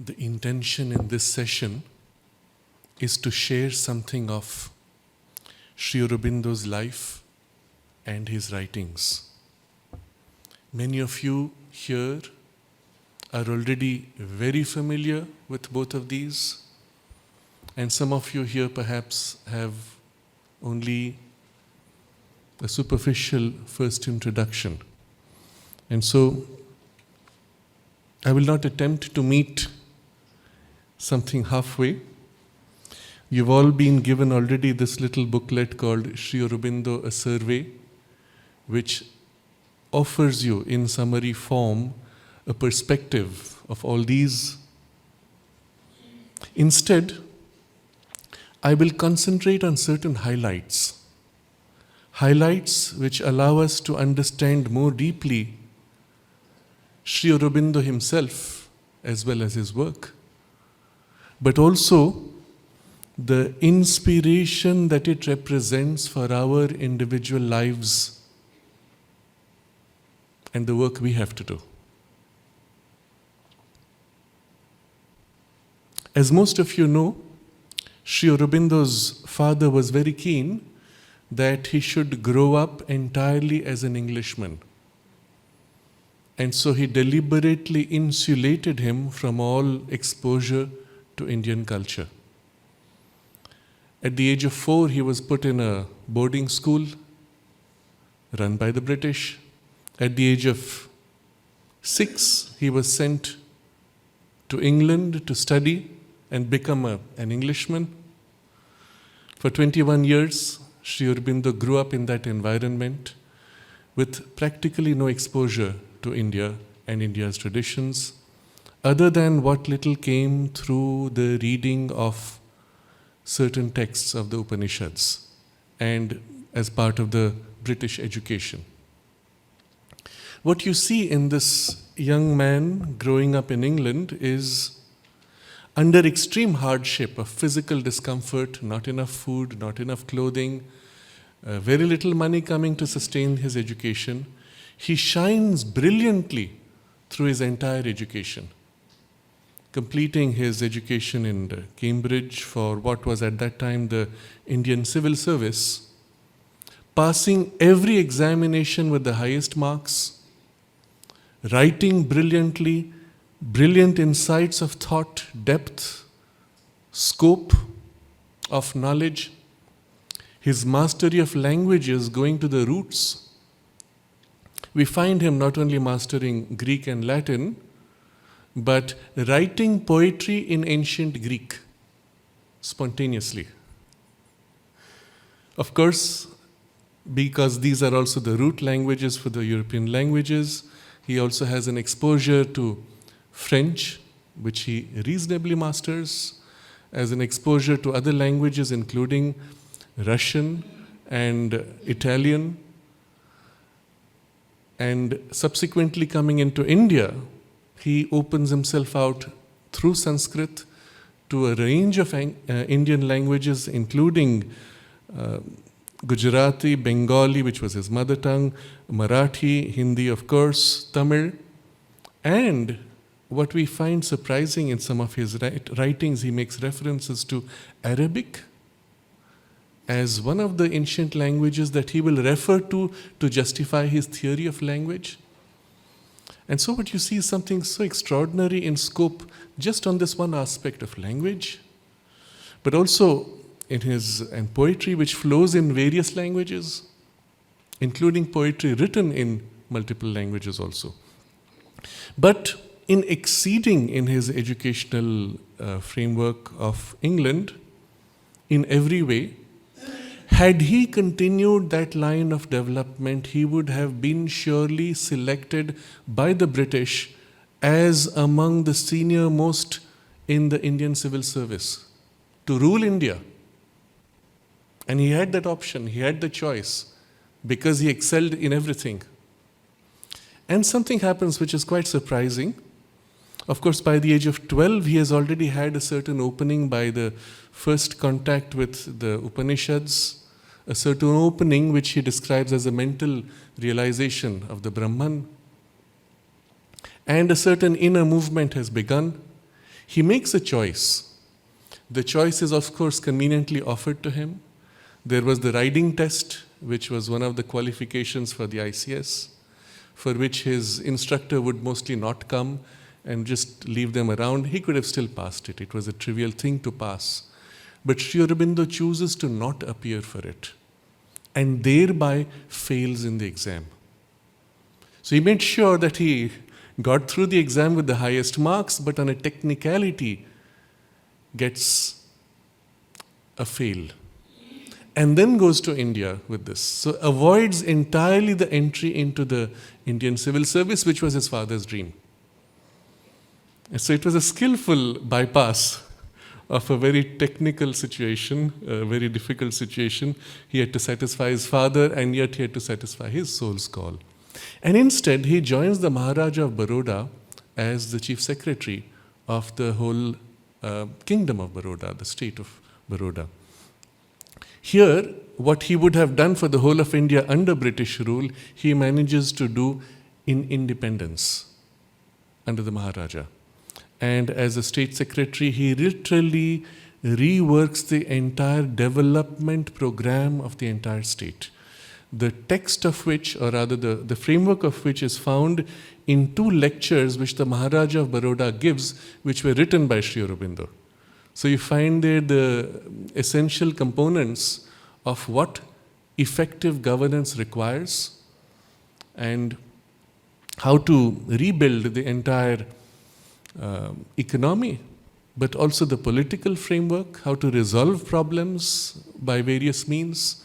The intention in this session is to share something of Sri Aurobindo's life and his writings. Many of you here are already very familiar with both of these, and some of you here perhaps have only a superficial first introduction. And so I will not attempt to meet something halfway. You've all been given already this little booklet called Sri Aurobindo, a Survey, which offers you in summary form a perspective of all these. Instead, I will concentrate on certain highlights which allow us to understand more deeply Sri Aurobindo himself as well as his work, but also the inspiration that it represents for our individual lives and the work we have to do. As most of you know, Sri Aurobindo's father was very keen that he should grow up entirely as an Englishman. And so he deliberately insulated him from all exposure to Indian culture. At the age of 4, he was put in a boarding school run by the British. At the age of 6, he was sent to England to study and become an Englishman. For 21 years, Sri Aurobindo grew up in that environment with practically no exposure to India and India's traditions, other than what little came through the reading of certain texts of the Upanishads and as part of the British education. What you see in this young man growing up in England is under extreme hardship of physical discomfort, not enough food, not enough clothing, very little money coming to sustain his education. He shines brilliantly through his entire education, completing his education in Cambridge for what was at that time the Indian Civil Service, passing every examination with the highest marks, writing brilliantly, brilliant insights of thought, depth, scope of knowledge, his mastery of languages going to the roots. We find him not only mastering Greek and Latin, but writing poetry in ancient Greek spontaneously. Of course, because these are also the root languages for the European languages, he also has an exposure to French, which he reasonably masters, as an exposure to other languages including Russian and Italian. And subsequently coming into India, he opens himself out through Sanskrit to a range of Indian languages, including Gujarati, Bengali, which was his mother tongue, Marathi, Hindi, of course, Tamil. And what we find surprising in some of his writings, he makes references to Arabic as one of the ancient languages that he will refer to justify his theory of language. And so what you see is something so extraordinary in scope just on this one aspect of language, but also in his poetry which flows in various languages, including poetry written in multiple languages also. But in exceeding in his educational framework of England in every way, had he continued that line of development, he would have been surely selected by the British as among the senior most in the Indian Civil Service to rule India. And he had that option, he had the choice, because he excelled in everything. And something happens which is quite surprising. Of course, by the age of 12, he has already had a certain opening by the first contact with the Upanishads, a certain opening which he describes as a mental realization of the Brahman. And a certain inner movement has begun. He makes a choice. The choice is, of course, conveniently offered to him. There was the riding test, which was one of the qualifications for the ICS, for which his instructor would mostly not come and just leave them around. He could have still passed it. It was a trivial thing to pass. But Sri Aurobindo chooses to not appear for it and thereby fails in the exam. So he made sure that he got through the exam with the highest marks, but on a technicality gets a fail. And then goes to India with this. So avoids entirely the entry into the Indian civil service, which was his father's dream. And so it was a skillful bypass of a very technical situation, a very difficult situation. He had to satisfy his father, and yet he had to satisfy his soul's call. And instead, he joins the Maharaja of Baroda as the chief secretary of the whole kingdom of Baroda, the state of Baroda. Here, what he would have done for the whole of India under British rule, he manages to do in independence under the Maharaja. And as a state secretary, he literally reworks the entire development program of the entire state. The text of which, or rather the framework of which, is found in 2 lectures which the Maharaja of Baroda gives, which were written by Sri Aurobindo. So you find there the essential components of what effective governance requires and how to rebuild the entire economy, but also the political framework, how to resolve problems by various means.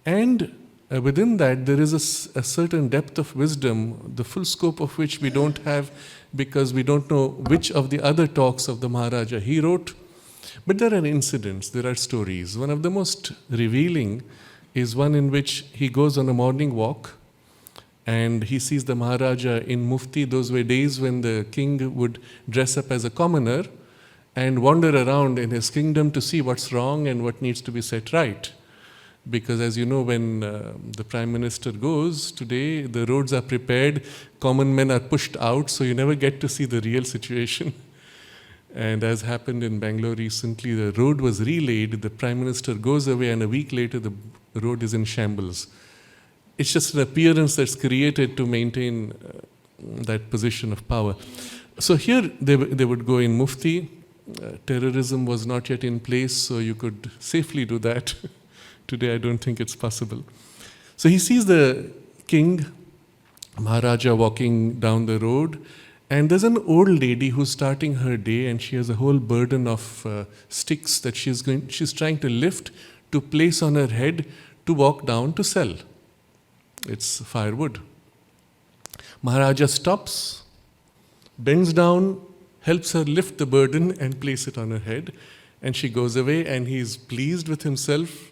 And within that, there is a certain depth of wisdom, the full scope of which we don't have because we don't know which of the other talks of the Maharaja he wrote. But there are incidents, there are stories. One of the most revealing is one in which he goes on a morning walk and he sees the Maharaja in mufti. Those were days when the king would dress up as a commoner and wander around in his kingdom to see what's wrong and what needs to be set right. Because as you know, when the Prime Minister goes today, the roads are prepared, common men are pushed out, so you never get to see the real situation. And as happened in Bangalore recently, the road was relaid, the Prime Minister goes away, and a week later the road is in shambles. It's just an appearance that's created to maintain that position of power. So here they would go in mufti. Terrorism was not yet in place, so you could safely do that. Today I don't think it's possible. So he sees the king, Maharaja, walking down the road, and there's an old lady who's starting her day, and she has a whole burden of sticks that she's trying to lift to place on her head to walk down to sell. It's firewood. Maharaja stops, bends down, helps her lift the burden and place it on her head, and she goes away, and he's pleased with himself.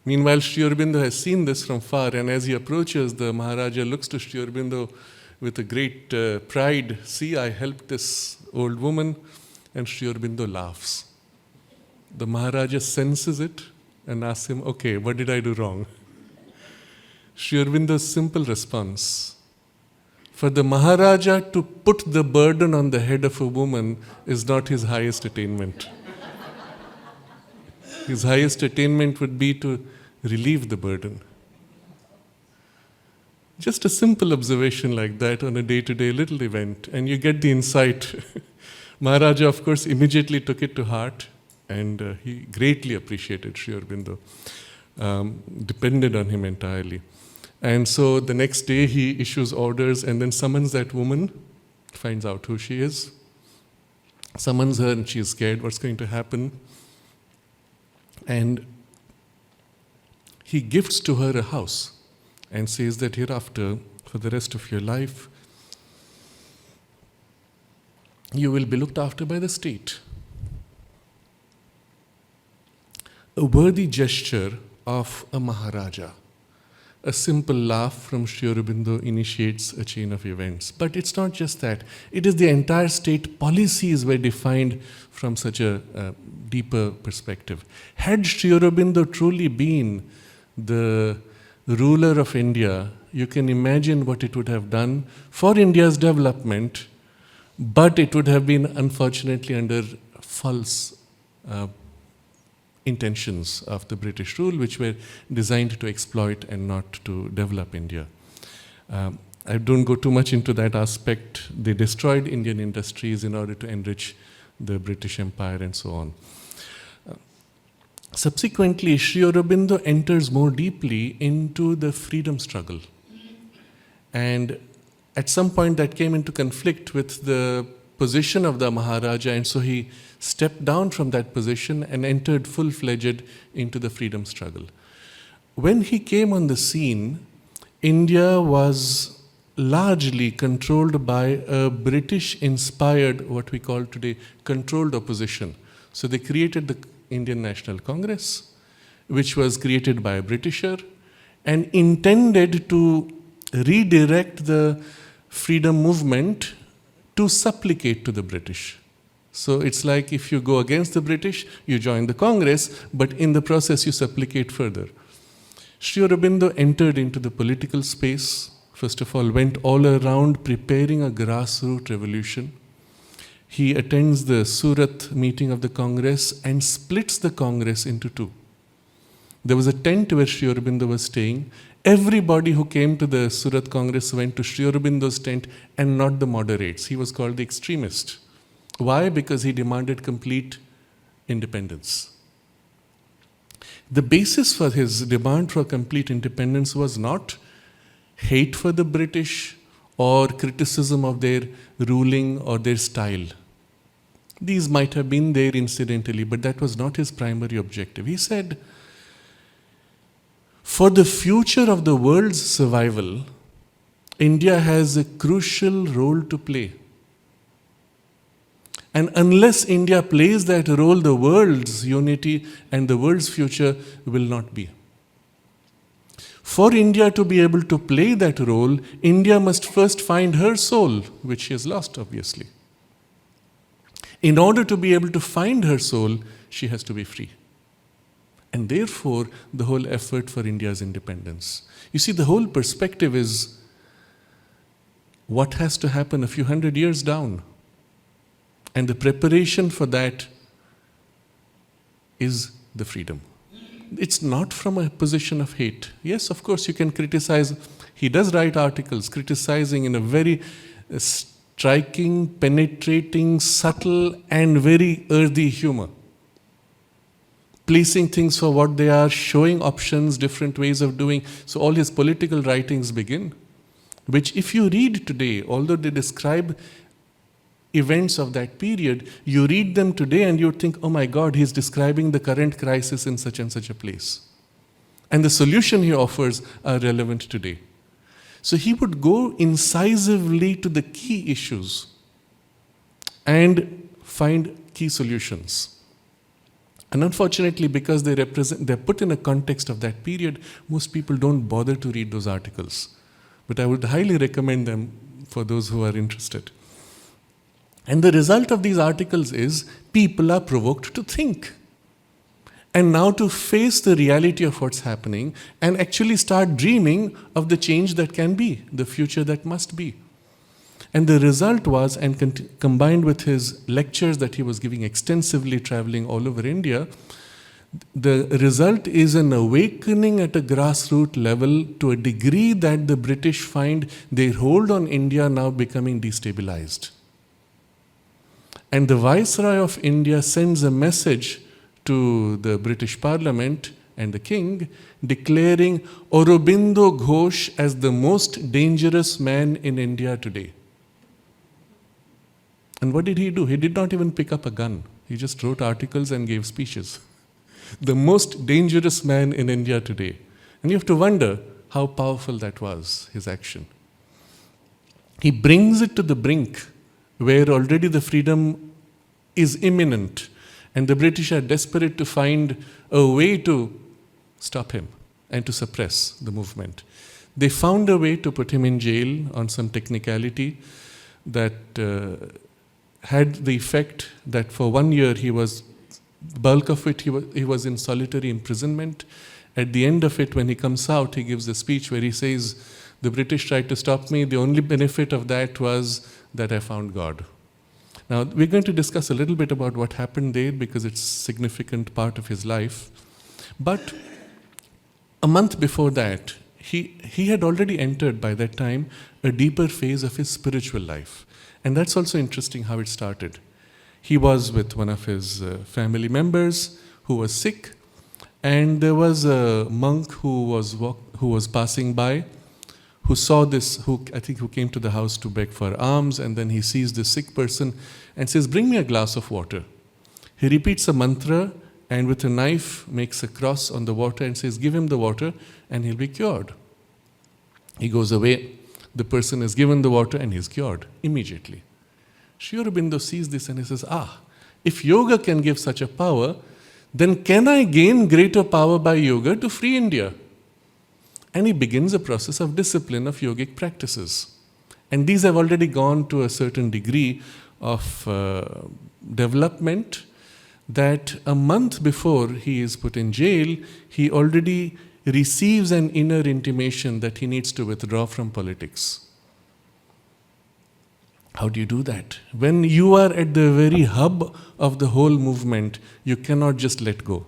Meanwhile, Sri Aurobindo has seen this from far, and as he approaches, the Maharaja looks to Sri Aurobindo with a great pride. See, I helped this old woman, and Sri Aurobindo laughs. The Maharaja senses it and asks him, okay, what did I do wrong? Sri Aurobindo's simple response: for the Maharaja to put the burden on the head of a woman is not his highest attainment. His highest attainment would be to relieve the burden. Just a simple observation like that on a day-to-day little event, and you get the insight. Maharaja, of course, immediately took it to heart, and he greatly appreciated Sri Aurobindo, depended on him entirely. And so the next day he issues orders and then summons that woman, finds out who she is, summons her, and she's scared what's going to happen. And he gifts to her a house and says that hereafter, for the rest of your life, you will be looked after by the state. A worthy gesture of a Maharaja. A simple laugh from Sri Aurobindo initiates a chain of events. But it's not just that. It is the entire state policies were defined from such a deeper perspective. Had Sri Aurobindo truly been the ruler of India, you can imagine what it would have done for India's development, But it would have been, unfortunately, under false intentions of the British rule, which were designed to exploit and not to develop India. I don't go too much into that aspect. They destroyed Indian industries in order to enrich the British Empire and so on. Subsequently, Sri Aurobindo enters more deeply into the freedom struggle. And at some point that came into conflict with the position of the Maharaja, and so he stepped down from that position and entered full-fledged into the freedom struggle. When he came on the scene, India was largely controlled by a British-inspired, what we call today, controlled opposition. So they created the Indian National Congress, which was created by a Britisher and intended to redirect the freedom movement to supplicate to the British. So it's like if you go against the British, you join the Congress, but in the process you supplicate further. Sri Aurobindo entered into the political space, first of all, went all around preparing a grassroots revolution. He attends the Surat meeting of the Congress and splits the Congress into two. There was a tent where Sri Aurobindo was staying. Everybody who came to the Surat Congress went to Sri Aurobindo's tent and not the moderates. He was called the extremist. Why? Because he demanded complete independence. The basis for his demand for complete independence was not hate for the British or criticism of their ruling or their style. These might have been there incidentally, but that was not his primary objective. He said, for the future of the world's survival, India has a crucial role to play. And unless India plays that role, the world's unity and the world's future will not be. For India to be able to play that role, India must first find her soul, which she has lost, obviously. In order to be able to find her soul, she has to be free. And therefore, the whole effort for India's independence. You see, the whole perspective is what has to happen a few hundred years down. And the preparation for that is the freedom. It's not from a position of hate. Yes, of course, you can criticize. He does write articles criticizing in a very striking, penetrating, subtle, and very earthy humor. Placing things for what they are, showing options, different ways of doing. So all his political writings begin, which if you read today, although they describe events of that period, you read them today and you think, oh my God, he's describing the current crisis in such and such a place. And the solution he offers are relevant today. So he would go incisively to the key issues and find key solutions. And unfortunately, because they're put in a context of that period, most people don't bother to read those articles. But I would highly recommend them for those who are interested. And the result of these articles is people are provoked to think. And now to face the reality of what's happening and actually start dreaming of the change that can be, the future that must be. And the result was, and combined with his lectures that he was giving extensively traveling all over India, the result is an awakening at a grassroots level to a degree that the British find their hold on India now becoming destabilized. And the Viceroy of India sends a message to the British Parliament and the King declaring Aurobindo Ghosh as the most dangerous man in India today. And what did he do? He did not even pick up a gun. He just wrote articles and gave speeches. The most dangerous man in India today. And you have to wonder how powerful that was, his action. He brings it to the brink where already the freedom is imminent and the British are desperate to find a way to stop him and to suppress the movement. They found a way to put him in jail on some technicality that had the effect that for 1 year bulk of it he was in solitary imprisonment. At the end of it, when he comes out, he gives a speech where he says, the British tried to stop me, the only benefit of that was that I found God. Now, we're going to discuss a little bit about what happened there because it's a significant part of his life. But a month before that, he had already entered by that time a deeper phase of his spiritual life. And that's also interesting how it started. He was with one of his family members who was sick, and there was a monk who was passing by, who saw this, who came to the house to beg for alms, and then he sees this sick person and says, "Bring me a glass of water." He repeats a mantra and with a knife makes a cross on the water and says, "Give him the water and he'll be cured." He goes away, the person is given the water and he's cured immediately. Sri Aurobindo sees this and he says, if yoga can give such a power, then can I gain greater power by yoga to free India? And he begins a process of discipline of yogic practices. And these have already gone to a certain degree of development that a month before he is put in jail, he already receives an inner intimation that he needs to withdraw from politics. How do you do that? When you are at the very hub of the whole movement, you cannot just let go.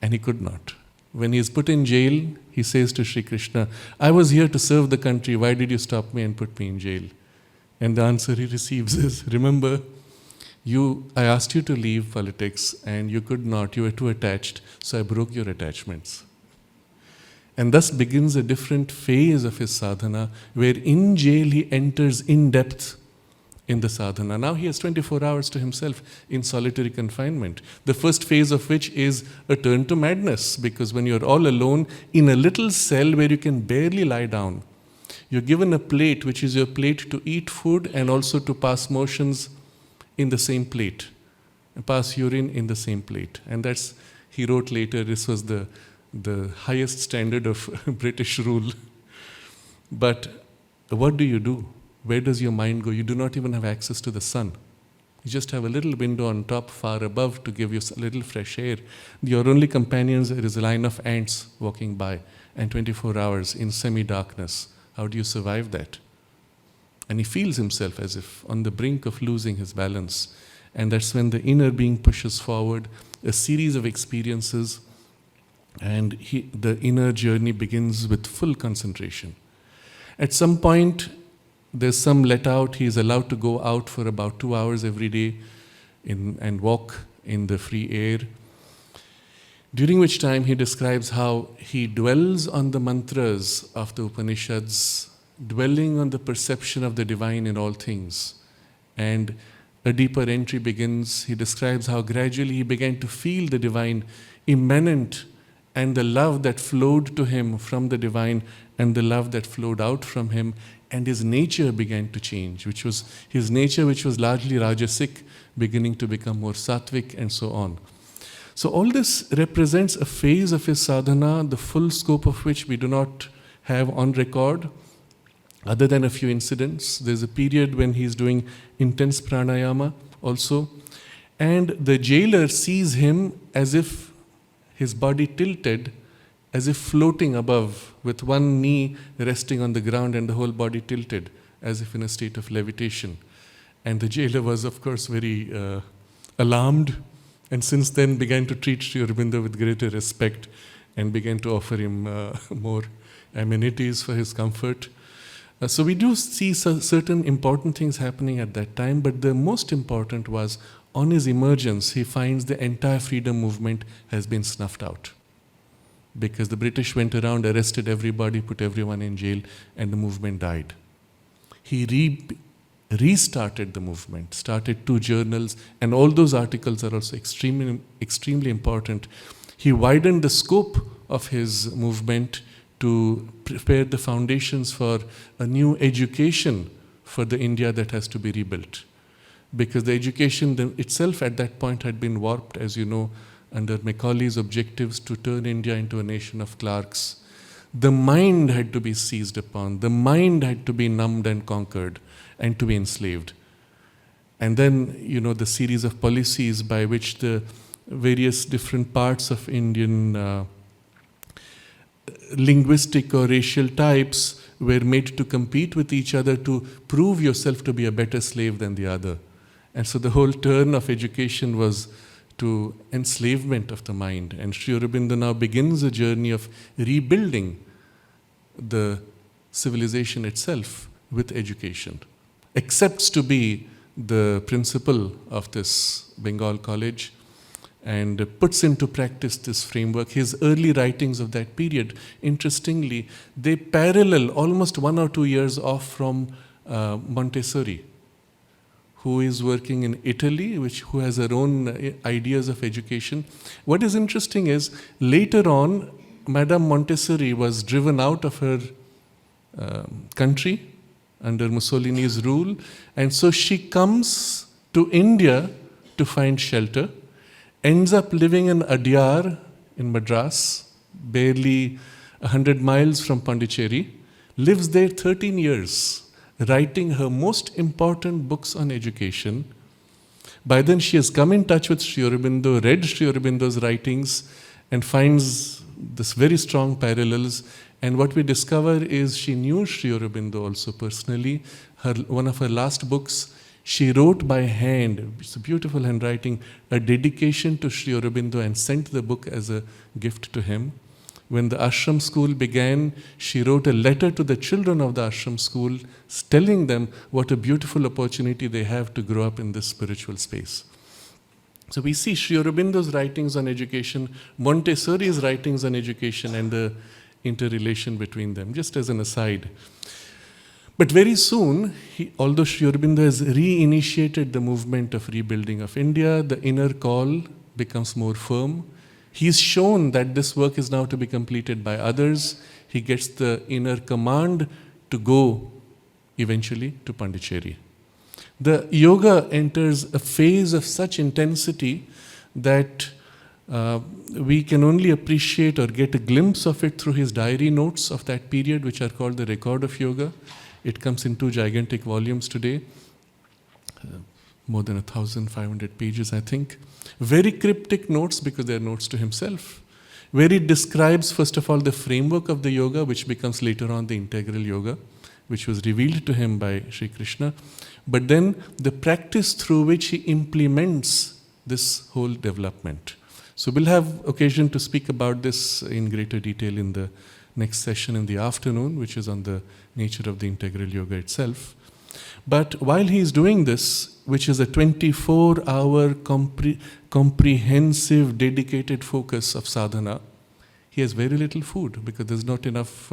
And he could not. When he is put in jail, he says to Sri Krishna, "I was here to serve the country, why did you stop me and put me in jail?" And the answer he receives is, "Remember, I asked you to leave politics and you could not, you were too attached, so I broke your attachments." And thus begins a different phase of his sadhana, where in jail he enters in depth in the sadhana. Now he has 24 hours to himself in solitary confinement. The first phase of which is a turn to madness, because when you're all alone in a little cell where you can barely lie down, you're given a plate which is your plate to eat food and also to pass motions in the same plate, pass urine in the same plate. And that's, he wrote later, this was the highest standard of British rule. But what do you do? Where does your mind go? You do not even have access to the sun. You just have a little window on top far above to give you a little fresh air. Your only companions is a line of ants walking by, and 24 hours in semi-darkness. How do you survive that? And he feels himself as if on the brink of losing his balance. And that's when the inner being pushes forward a series of experiences, and the inner journey begins with full concentration. At some point, there's some let out. He is allowed to go out for about 2 hours every day and walk in the free air, during which time he describes how he dwells on the mantras of the Upanishads, dwelling on the perception of the divine in all things. And a deeper entry begins. He describes how gradually he began to feel the divine immanent, and the love that flowed to him from the divine and the love that flowed out from him, and his nature began to change, which was his nature, which was largely rajasic, beginning to become more sattvic, and so on. So all this represents a phase of his sadhana, the full scope of which we do not have on record, other than a few incidents. There's a period when he's doing intense pranayama also, and the jailer sees him as if his body tilted, as if floating above, with one knee resting on the ground and the whole body tilted, as if in a state of levitation. And the jailer was, of course, very alarmed, and since then began to treat Sri Aurobindo with greater respect and began to offer him more amenities for his comfort. So we do see certain important things happening at that time, but the most important was, on his emergence, he finds the entire freedom movement has been snuffed out. Because the British went around, arrested everybody, put everyone in jail, and the movement died. He restarted the movement, started 2 journals, and all those articles are also extremely important. He widened the scope of his movement to prepare the foundations for a new education for the India that has to be rebuilt. Because the education itself at that point had been warped, as you know, under Macaulay's objectives to turn India into a nation of clerks. The mind had to be seized upon. The mind had to be numbed and conquered and to be enslaved. And then, the series of policies by which the various different parts of Indian linguistic or racial types were made to compete with each other to prove yourself to be a better slave than the other. And so the whole turn of education was to enslavement of the mind. And Sri Aurobindo now begins a journey of rebuilding the civilization itself with education. Accepts to be the principal of this Bengal college and puts into practice this framework. His early writings of that period, interestingly, they parallel almost 1 or 2 years off from Montessori, who is working in Italy, who has her own ideas of education. What is interesting is, later on, Madame Montessori was driven out of her country under Mussolini's rule, and so she comes to India to find shelter, ends up living in Adyar in Madras, barely 100 miles from Pondicherry, lives there 13 years, writing her most important books on education. By then she has come in touch with Sri Aurobindo, read Sri Aurobindo's writings, and finds this very strong parallels. And what we discover is she knew Sri Aurobindo also personally. One of her last books, she wrote by hand, it's a beautiful handwriting, a dedication to Sri Aurobindo and sent the book as a gift to him. When the ashram school began, she wrote a letter to the children of the ashram school telling them what a beautiful opportunity they have to grow up in this spiritual space. So we see Sri Aurobindo's writings on education, Montessori's writings on education, and the interrelation between them, just as an aside. But very soon, although Sri Aurobindo has reinitiated the movement of rebuilding of India, the inner call becomes more firm. He's shown that this work is now to be completed by others. He gets the inner command to go eventually to Pondicherry. The yoga enters a phase of such intensity that we can only appreciate or get a glimpse of it through his diary notes of that period, which are called the Record of Yoga. It comes in 2 gigantic volumes today, more than 1,500 pages, I think. Very cryptic notes because they are notes to himself, where he describes, first of all, the framework of the yoga, which becomes later on the integral yoga, which was revealed to him by Sri Krishna, but then the practice through which he implements this whole development. So we'll have occasion to speak about this in greater detail in the next session in the afternoon, which is on the nature of the integral yoga itself. But while he is doing this, which is a 24-hour comprehensive, dedicated focus of sadhana, he has very little food because there's not enough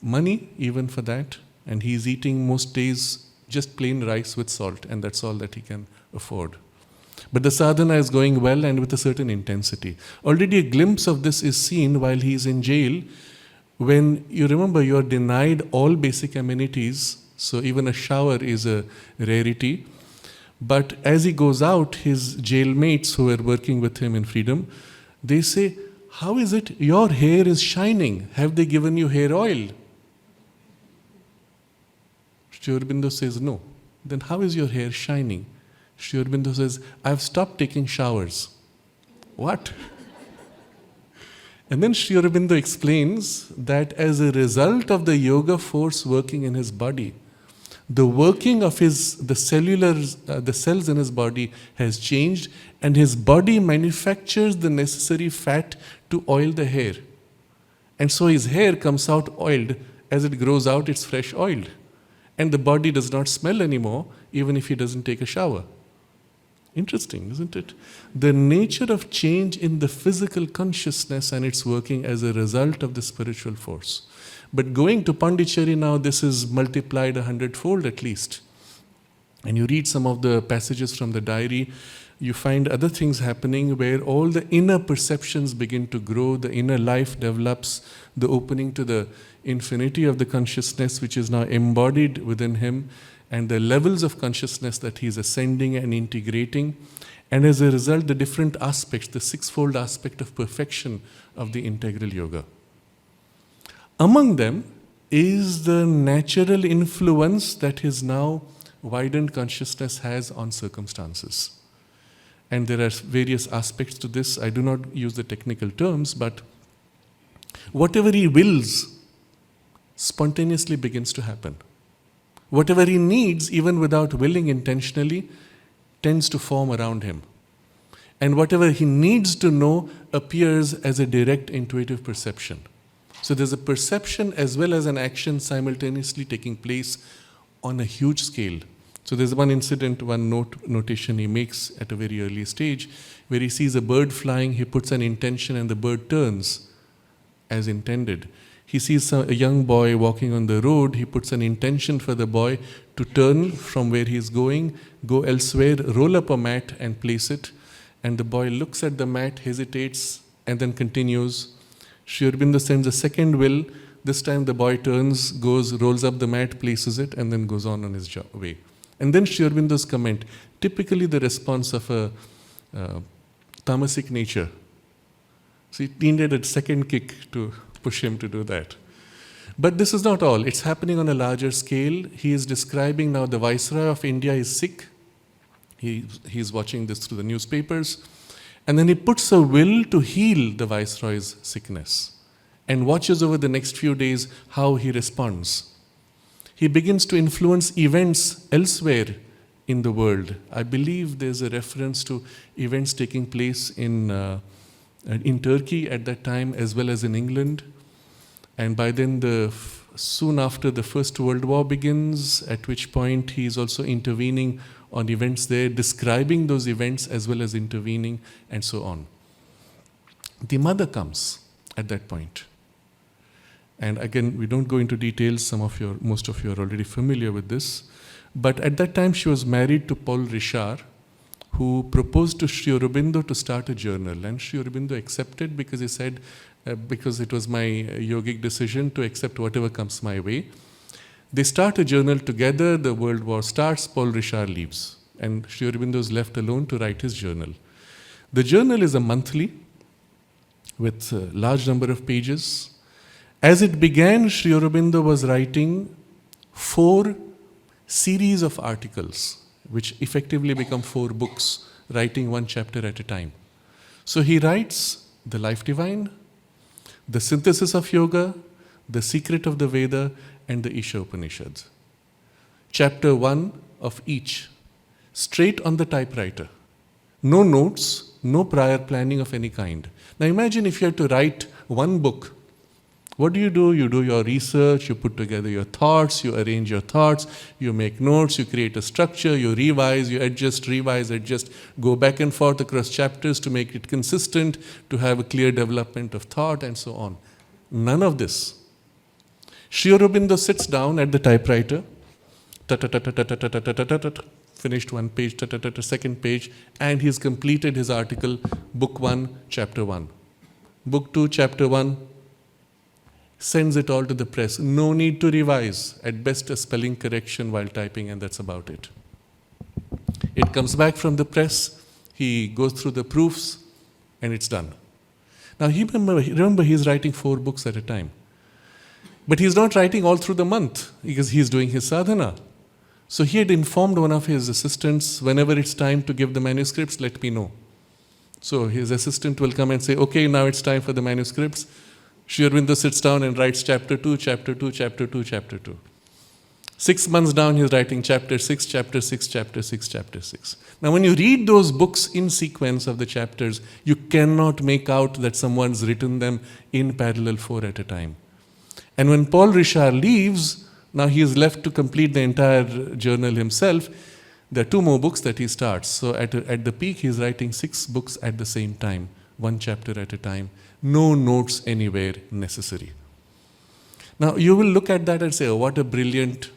money even for that. And he's eating most days just plain rice with salt, and that's all that he can afford. But the sadhana is going well and with a certain intensity. Already a glimpse of this is seen while he is in jail, when you remember you are denied all basic amenities, so even a shower is a rarity. But as he goes out, his jailmates who are working with him in freedom, they say, "How is it your hair is shining? Have they given you hair oil?" Sri Aurobindo says, "No." "Then how is your hair shining?" Sri Aurobindo says, "I've stopped taking showers." What? And then Sri Aurobindo explains that as a result of the yoga force working in his body, the working of the cells in his body has changed, and his body manufactures the necessary fat to oil the hair. And so his hair comes out oiled. As it grows out, it's fresh oiled. And the body does not smell anymore, even if he doesn't take a shower. Interesting, isn't it? The nature of change in the physical consciousness and its working as a result of the spiritual force. But going to Pondicherry now, this is multiplied 100-fold at least. And you read some of the passages from the diary, you find other things happening where all the inner perceptions begin to grow, the inner life develops, the opening to the infinity of the consciousness which is now embodied within him, and the levels of consciousness that he is ascending and integrating, and as a result, the different aspects, the sixfold aspect of perfection of the integral yoga. Among them is the natural influence that his now widened consciousness has on circumstances. And there are various aspects to this. I do not use the technical terms, but whatever he wills, spontaneously begins to happen. Whatever he needs, even without willing intentionally, tends to form around him. And whatever he needs to know appears as a direct intuitive perception. So there's a perception as well as an action simultaneously taking place on a huge scale. So there's one incident, one notation he makes at a very early stage, where he sees a bird flying, he puts an intention and the bird turns as intended. He sees a young boy walking on the road, he puts an intention for the boy to turn from where he's going, go elsewhere, roll up a mat and place it. And the boy looks at the mat, hesitates, and then continues. Sri Aurobindo sends a second will. This time the boy turns, goes, rolls up the mat, places it, and then goes on his way. And then Sri Aurobindo's comment, typically the response of a tamasic nature. So it needed a second kick to push him to do that. But this is not all. It's happening on a larger scale. He is describing now the Viceroy of India is sick. He's watching this through the newspapers. And then he puts a will to heal the Viceroy's sickness and watches over the next few days how he responds. He begins to influence events elsewhere in the world. I believe there's a reference to events taking place in Turkey at that time as well as in England. And by then, soon after the First World War begins, at which point he is also intervening on events there, describing those events as well as intervening, and so on. The mother comes at that point. And again, we don't go into details, most of you are already familiar with this. But at that time, she was married to Paul Richard, who proposed to Sri Aurobindo to start a journal. And Sri Aurobindo accepted because he said, because it was my yogic decision to accept whatever comes my way. They start a journal together, the World War starts, Paul Richard leaves. And Sri Aurobindo is left alone to write his journal. The journal is a monthly with a large number of pages. As it began, Sri Aurobindo was writing 4 series of articles, which effectively become 4 books, writing 1 chapter at a time. So he writes The Life Divine, The Synthesis of Yoga, The Secret of the Veda, and the Isha Upanishads. Chapter 1 of each, straight on the typewriter. No notes, no prior planning of any kind. Now imagine if you had to write 1 book. What do? You do your research, you put together your thoughts, you arrange your thoughts, you make notes, you create a structure, you revise, you adjust, revise, adjust, go back and forth across chapters to make it consistent, to have a clear development of thought, and so on. None of this. Sri Aurobindo sits down at the typewriter, finished 1 page, second page, and he's completed his article, Book 1, Chapter 1. Book 2, Chapter 1, sends it all to the press. No need to revise. At best, a spelling correction while typing, and that's about it. It comes back from the press. He goes through the proofs, and it's done. Now, remember, he's writing 4 books at a time. But he's not writing all through the month because he's doing his sadhana. So he had informed one of his assistants, whenever it's time to give the manuscripts, let me know. So his assistant will come and say, okay, now it's time for the manuscripts. Sri Aurobindo sits down and writes chapter 2, chapter 2, chapter 2, chapter 2. 6 months down, he's writing chapter 6, chapter 6, chapter 6, chapter 6. Now, when you read those books in sequence of the chapters, you cannot make out that someone's written them in parallel 4 at a time. And when Paul Richard leaves, now he is left to complete the entire journal himself. There are 2 more books that he starts. So at the peak, he's writing 6 books at the same time, 1 chapter at a time. No notes anywhere necessary. Now, you will look at that and say, oh, what a brilliant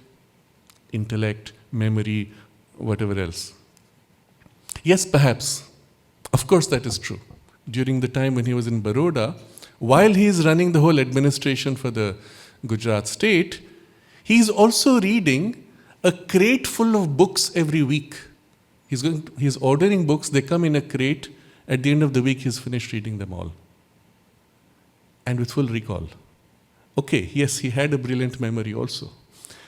intellect, memory, whatever else. Yes, perhaps. Of course, that is true. During the time when he was in Baroda, while he is running the whole administration for the Gujarat state, he is also reading a crate full of books every week. He's ordering books, they come in a crate. At the end of the week, he's finished reading them all. And with full recall. Okay, yes, he had a brilliant memory also.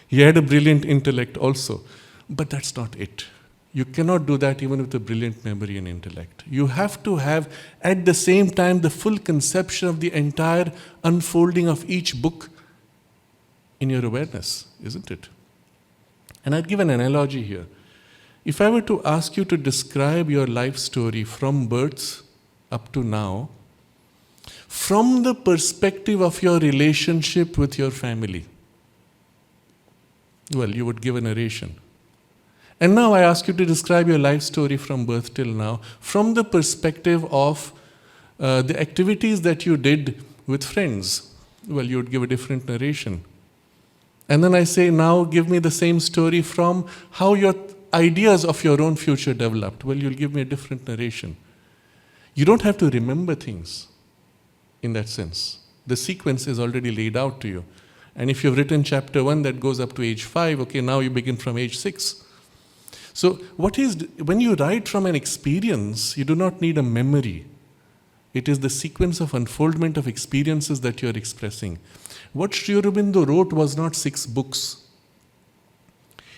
He had a brilliant intellect also. But that's not it. You cannot do that even with a brilliant memory and intellect. You have to have, at the same time, the full conception of the entire unfolding of each book in your awareness, isn't it? And I'd give an analogy here. If I were to ask you to describe your life story from birth up to now, from the perspective of your relationship with your family, well, you would give a narration. And now I ask you to describe your life story from birth till now, from the perspective of the activities that you did with friends. Well, you would give a different narration. And then I say, now give me the same story from how your ideas of your own future developed. Well, you'll give me a different narration. You don't have to remember things in that sense. The sequence is already laid out to you. And if you've written chapter 1 that goes up to age 5, okay, now you begin from age 6. So when you write from an experience, you do not need a memory. It is the sequence of unfoldment of experiences that you are expressing. What Sri Aurobindo wrote was not 6 books.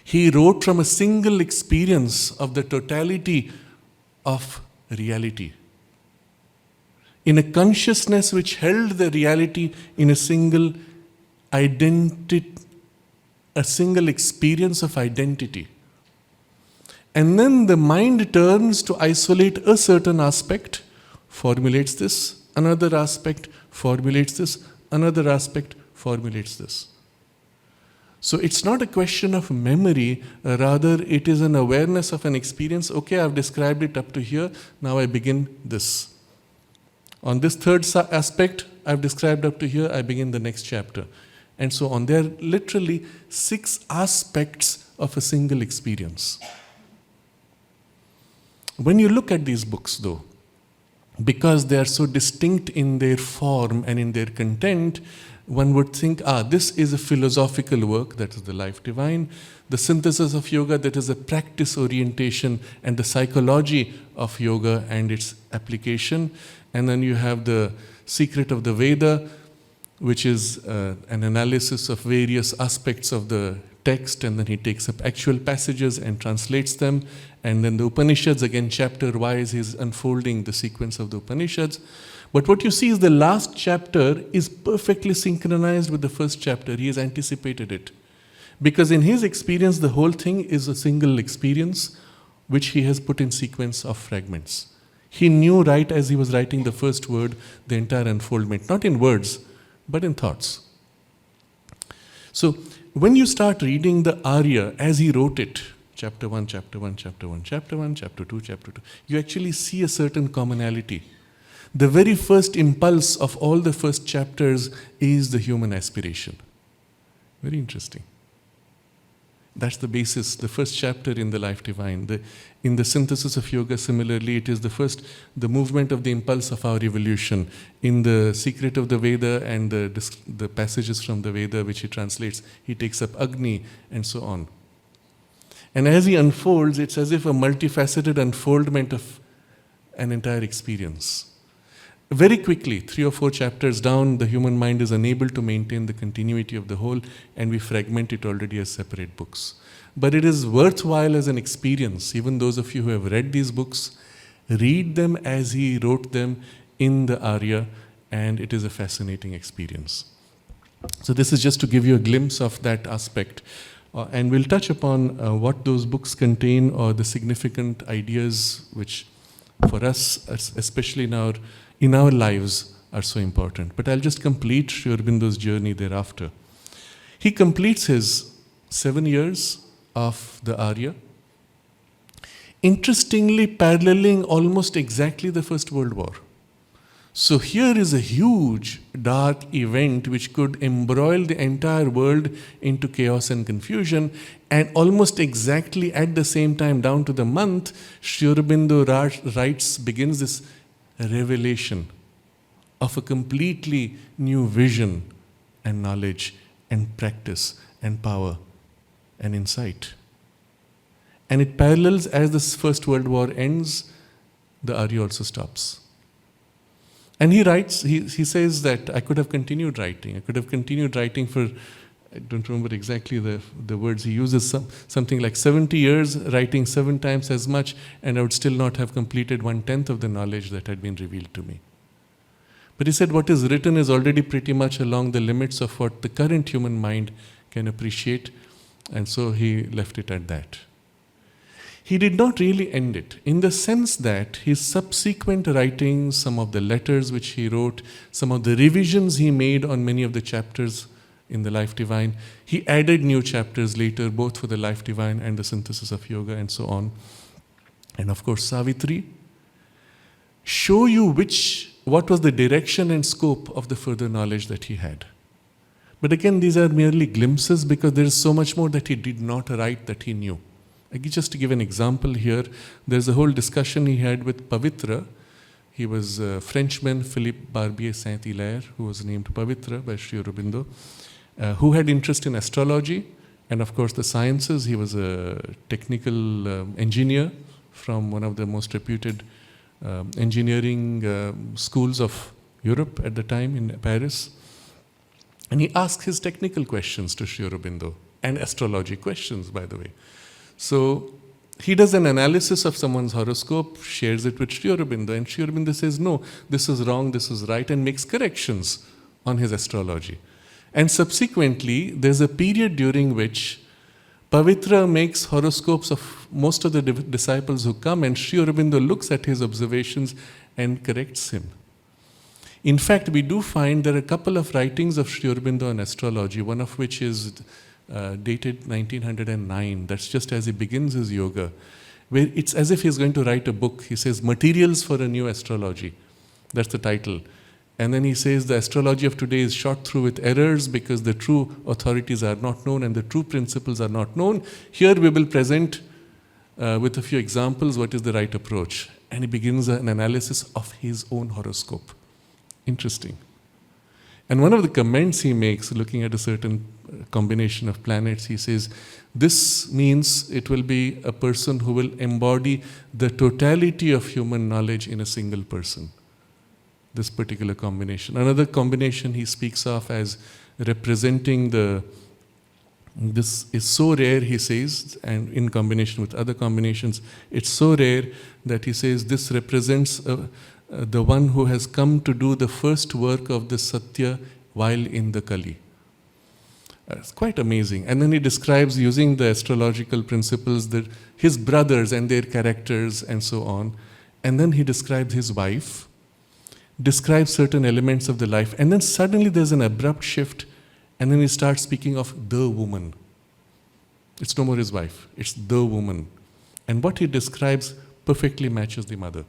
He wrote from a single experience of the totality of reality. In a consciousness which held the reality in a single identity, a single experience of identity. And then the mind turns to isolate a certain aspect, formulates this, another aspect, formulates this, another aspect, formulates this. So it's not a question of memory, rather it is an awareness of an experience. Okay, I've described it up to here, now I begin this. On this third aspect, I've described up to here, I begin the next chapter. And so on. There are literally 6 aspects of a single experience. When you look at these books, though, because they are so distinct in their form and in their content, one would think, this is a philosophical work, that is the Life Divine. The Synthesis of Yoga, that is a practice orientation and the psychology of yoga and its application. And then you have the Secret of the Veda, which is an analysis of various aspects of the text, and then he takes up actual passages and translates them. And then the Upanishads, again, chapter-wise, he's unfolding the sequence of the Upanishads. But what you see is the last chapter is perfectly synchronized with the first chapter. He has anticipated it. Because in his experience, the whole thing is a single experience, which he has put in sequence of fragments. He knew right as he was writing the first word, the entire unfoldment, not in words, but in thoughts. So when you start reading the Arya as he wrote it, chapter 1, chapter 1, chapter 1, chapter 1, chapter 2, chapter 2, you actually see a certain commonality. The very first impulse of all the first chapters is the human aspiration. Very interesting. That's the basis, the first chapter in the Life Divine. In the Synthesis of Yoga, similarly, it is the movement of the impulse of our evolution. In the Secret of the Veda and the passages from the Veda which he translates, he takes up Agni and so on. And as he unfolds, it's as if a multifaceted unfoldment of an entire experience. Very quickly, 3 or 4 chapters down, the human mind is unable to maintain the continuity of the whole, and we fragment it already as separate books. But it is worthwhile as an experience. Even those of you who have read these books, read them as he wrote them in the Arya, and it is a fascinating experience. So this is just to give you a glimpse of that aspect. And we'll touch upon what those books contain, or the significant ideas which for us, especially in our lives, are so important. But I'll just complete Sri Aurobindo's journey thereafter. He completes his 7 years of the Arya, interestingly paralleling almost exactly the First World War. So here is a huge dark event which could embroil the entire world into chaos and confusion, and almost exactly at the same time, down to the month, Sri Aurobindo begins this revelation of a completely new vision and knowledge and practice and power and insight. And it parallels, as the First World War ends, the Arya also stops. And he writes, he says that I could have continued writing. I could have continued writing for, I don't remember exactly the words he uses, something like 70 years, writing 7 times as much, and I would still not have completed 1/10 of the knowledge that had been revealed to me. But he said what is written is already pretty much along the limits of what the current human mind can appreciate, and so he left it at that. He did not really end it, in the sense that his subsequent writings, some of the letters which he wrote, some of the revisions he made on many of the chapters in the Life Divine, he added new chapters later, both for the Life Divine and the Synthesis of Yoga and so on. And of course, Savitri, show you what was the direction and scope of the further knowledge that he had. But again, these are merely glimpses, because there is so much more that he did not write that he knew. Just to give an example here, there's a whole discussion he had with Pavitra. He was a Frenchman, Philippe Barbier Saint-Hilaire, who was named Pavitra by Sri Aurobindo, who had interest in astrology and of course the sciences. He was a technical engineer from one of the most reputed engineering schools of Europe at the time in Paris. And he asked his technical questions to Sri Aurobindo, and astrology questions, by the way. So he does an analysis of someone's horoscope, shares it with Sri Aurobindo, and Sri Aurobindo says, no, this is wrong, this is right, and makes corrections on his astrology. And subsequently, there's a period during which Pavitra makes horoscopes of most of the disciples who come, and Sri Aurobindo looks at his observations and corrects him. In fact, we do find there are a couple of writings of Sri Aurobindo on astrology, one of which is dated 1909. That's just as he begins his yoga, where it's as if he's going to write a book. He says, Materials for a New Astrology. That's the title. And then he says the astrology of today is shot through with errors because the true authorities are not known and the true principles are not known. Here we will present with a few examples what is the right approach. And he begins an analysis of his own horoscope. Interesting. And one of the comments he makes, looking at a certain combination of planets, he says, this means it will be a person who will embody the totality of human knowledge in a single person. This particular combination. Another combination he speaks of as representing this is so rare, he says, and in combination with other combinations, it's so rare that he says this represents the one who has come to do the first work of the Satya while in the Kali. It's quite amazing. And then he describes, using the astrological principles, his brothers and their characters and so on. And then he describes his wife, describes certain elements of the life, and then suddenly there's an abrupt shift, and then he starts speaking of the woman. It's no more his wife, it's the woman. And what he describes perfectly matches the mother.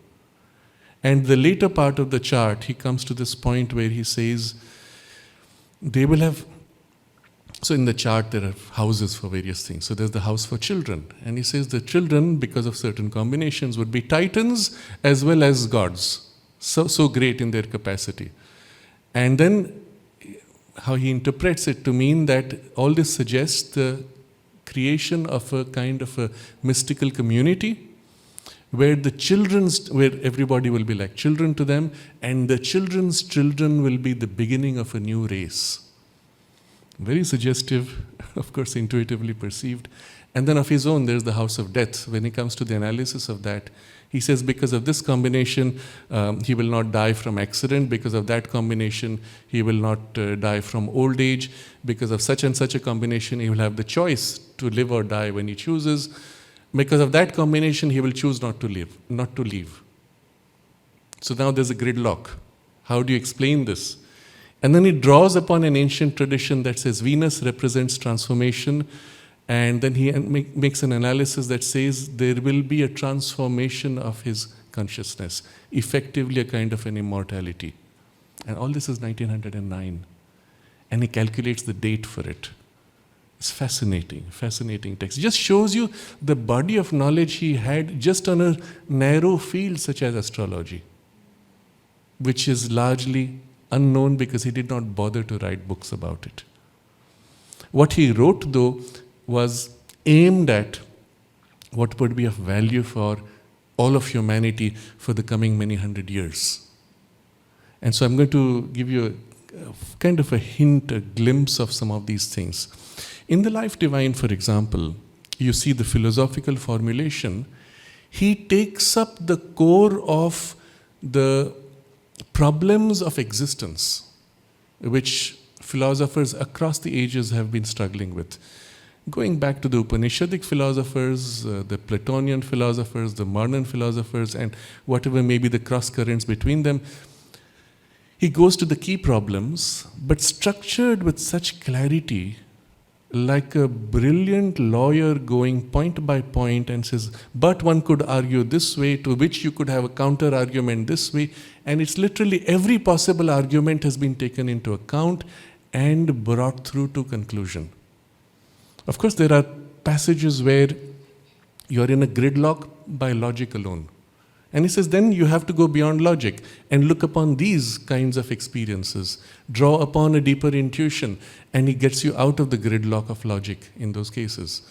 And the later part of the chart, he comes to this point where he says, they will have, so in the chart there are houses for various things. So there's the house for children. And he says the children, because of certain combinations, would be titans as well as gods. So great in their capacity. And then how he interprets it to mean that all this suggests the creation of a kind of a mystical community where where everybody will be like children to them, and the children's children will be the beginning of a new race. Very suggestive, of course, intuitively perceived. And then of his own, there's the house of death. When he comes to the analysis of that, he says because of this combination, he will not die from accident. Because of that combination, he will not die from old age. Because of such and such a combination, he will have the choice to live or die when he chooses. Because of that combination, he will choose not to leave. So now there's a gridlock. How do you explain this? And then he draws upon an ancient tradition that says Venus represents transformation. And then he makes an analysis that says there will be a transformation of his consciousness, effectively a kind of an immortality. And all this is 1909. And he calculates the date for it. It's fascinating, fascinating text. It just shows you the body of knowledge he had just on a narrow field such as astrology, which is largely unknown because he did not bother to write books about it. What he wrote, though, was aimed at what would be of value for all of humanity for the coming many hundred years. And so I'm going to give you a kind of a hint, a glimpse of some of these things. In the Life Divine, for example, you see the philosophical formulation. He takes up the core of the problems of existence, which philosophers across the ages have been struggling with. Going back to the Upanishadic philosophers, the Platonian philosophers, the modern philosophers, and whatever may be the cross currents between them, he goes to the key problems, but structured with such clarity, like a brilliant lawyer going point by point and says, but one could argue this way, to which you could have a counter argument this way, and it's literally every possible argument has been taken into account and brought through to conclusion. Of course, there are passages where you're in a gridlock by logic alone. And he says, then you have to go beyond logic and look upon these kinds of experiences, draw upon a deeper intuition, and he gets you out of the gridlock of logic in those cases.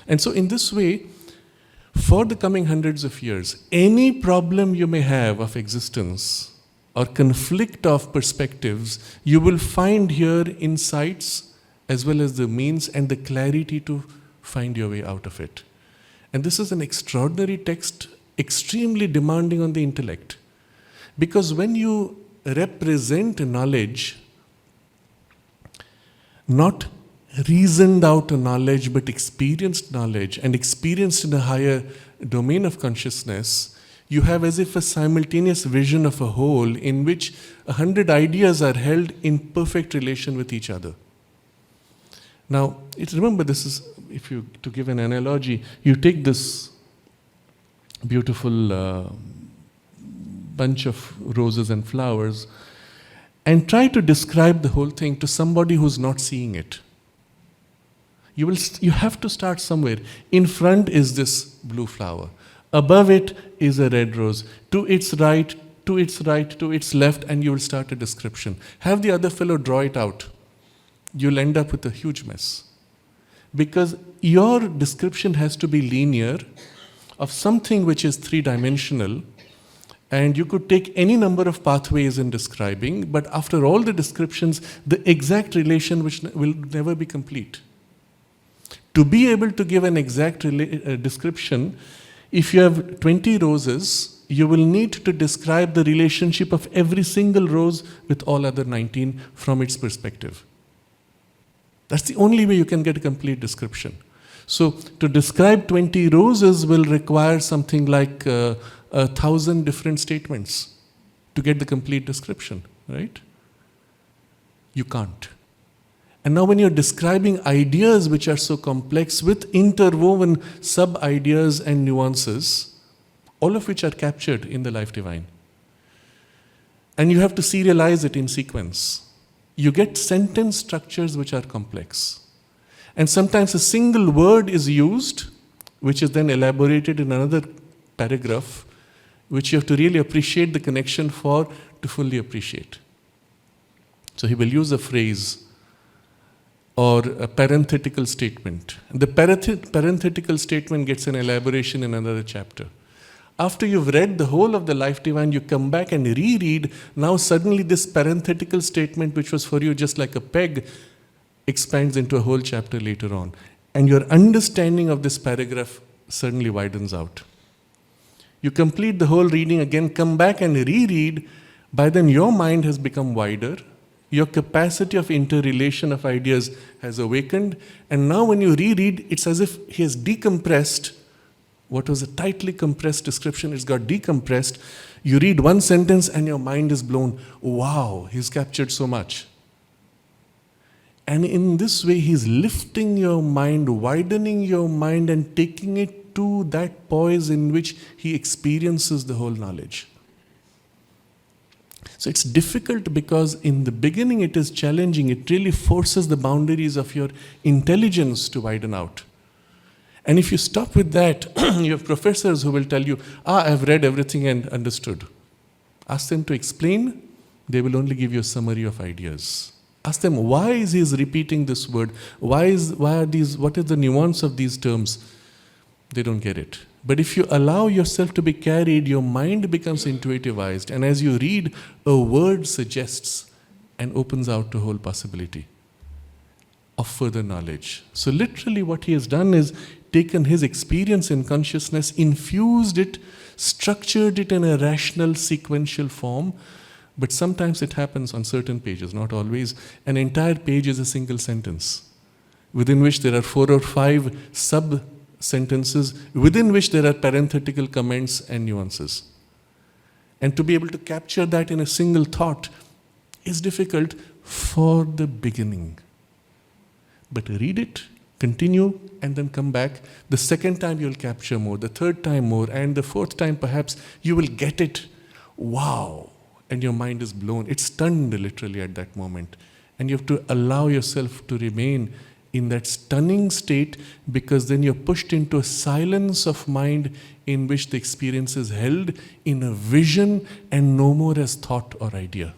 And so in this way, for the coming hundreds of years, any problem you may have of existence or conflict of perspectives, you will find here insights as well as the means and the clarity to find your way out of it. And this is an extraordinary text, extremely demanding on the intellect. Because when you represent knowledge, not reasoned out knowledge, but experienced knowledge, and experienced in a higher domain of consciousness, you have as if a simultaneous vision of a whole in which 100 ideas are held in perfect relation with each other. Now, remember, this is, to give an analogy, you take this beautiful bunch of roses and flowers and try to describe the whole thing to somebody who's not seeing it. You have to start somewhere. In front is this blue flower. Above it is a red rose. To its right, to its right, to its left, and you will start a description. Have the other fellow draw it out. You'll end up with a huge mess. Because your description has to be linear of something which is three-dimensional, and you could take any number of pathways in describing, but after all the descriptions, the exact relation which will never be complete. To be able to give an exact description, if you have 20 roses, you will need to describe the relationship of every single rose with all other 19 from its perspective. That's the only way you can get a complete description. So to describe 20 roses will require something like 1,000 different statements to get the complete description, right? You can't. And now when you're describing ideas which are so complex with interwoven sub-ideas and nuances, all of which are captured in the life divine, and you have to serialize it in sequence, you get sentence structures which are complex. And sometimes a single word is used, which is then elaborated in another paragraph, which you have to really appreciate the connection for to fully appreciate. So he will use a phrase or a parenthetical statement. The parenthetical statement gets an elaboration in another chapter. After you've read the whole of the Life Divine, you come back and reread. Now suddenly this parenthetical statement, which was for you just like a peg, expands into a whole chapter later on. And your understanding of this paragraph suddenly widens out. You complete the whole reading again, come back and reread. By then your mind has become wider. Your capacity of interrelation of ideas has awakened. And now when you reread, it's as if he has decompressed. What was a tightly compressed description, it's got decompressed. You read one sentence and your mind is blown. Wow, he's captured so much. And in this way, he's lifting your mind, widening your mind, and taking it to that poise in which he experiences the whole knowledge. So it's difficult because in the beginning it is challenging. It really forces the boundaries of your intelligence to widen out. And if you stop with that, you have professors who will tell you, I've read everything and understood. Ask them to explain, they will only give you a summary of ideas. Ask them, why is he repeating this word? What is the nuance of these terms? They don't get it. But if you allow yourself to be carried, your mind becomes intuitivized. And as you read, a word suggests and opens out to whole possibility of further knowledge. So literally what he has done is taken his experience in consciousness, infused it, structured it in a rational sequential form, But sometimes it happens on certain pages, not always. An entire page is a single sentence, within which there are 4 or 5 sub-sentences, within which there are parenthetical comments and nuances. And to be able to capture that in a single thought is difficult for the beginning. But read it, continue, and then come back. The second time you'll capture more, the third time more, and the fourth time perhaps you will get it. Wow! And your mind is blown. It's stunned literally at that moment. And you have to allow yourself to remain in that stunning state, because then you're pushed into a silence of mind in which the experience is held in a vision and no more as thought or idea.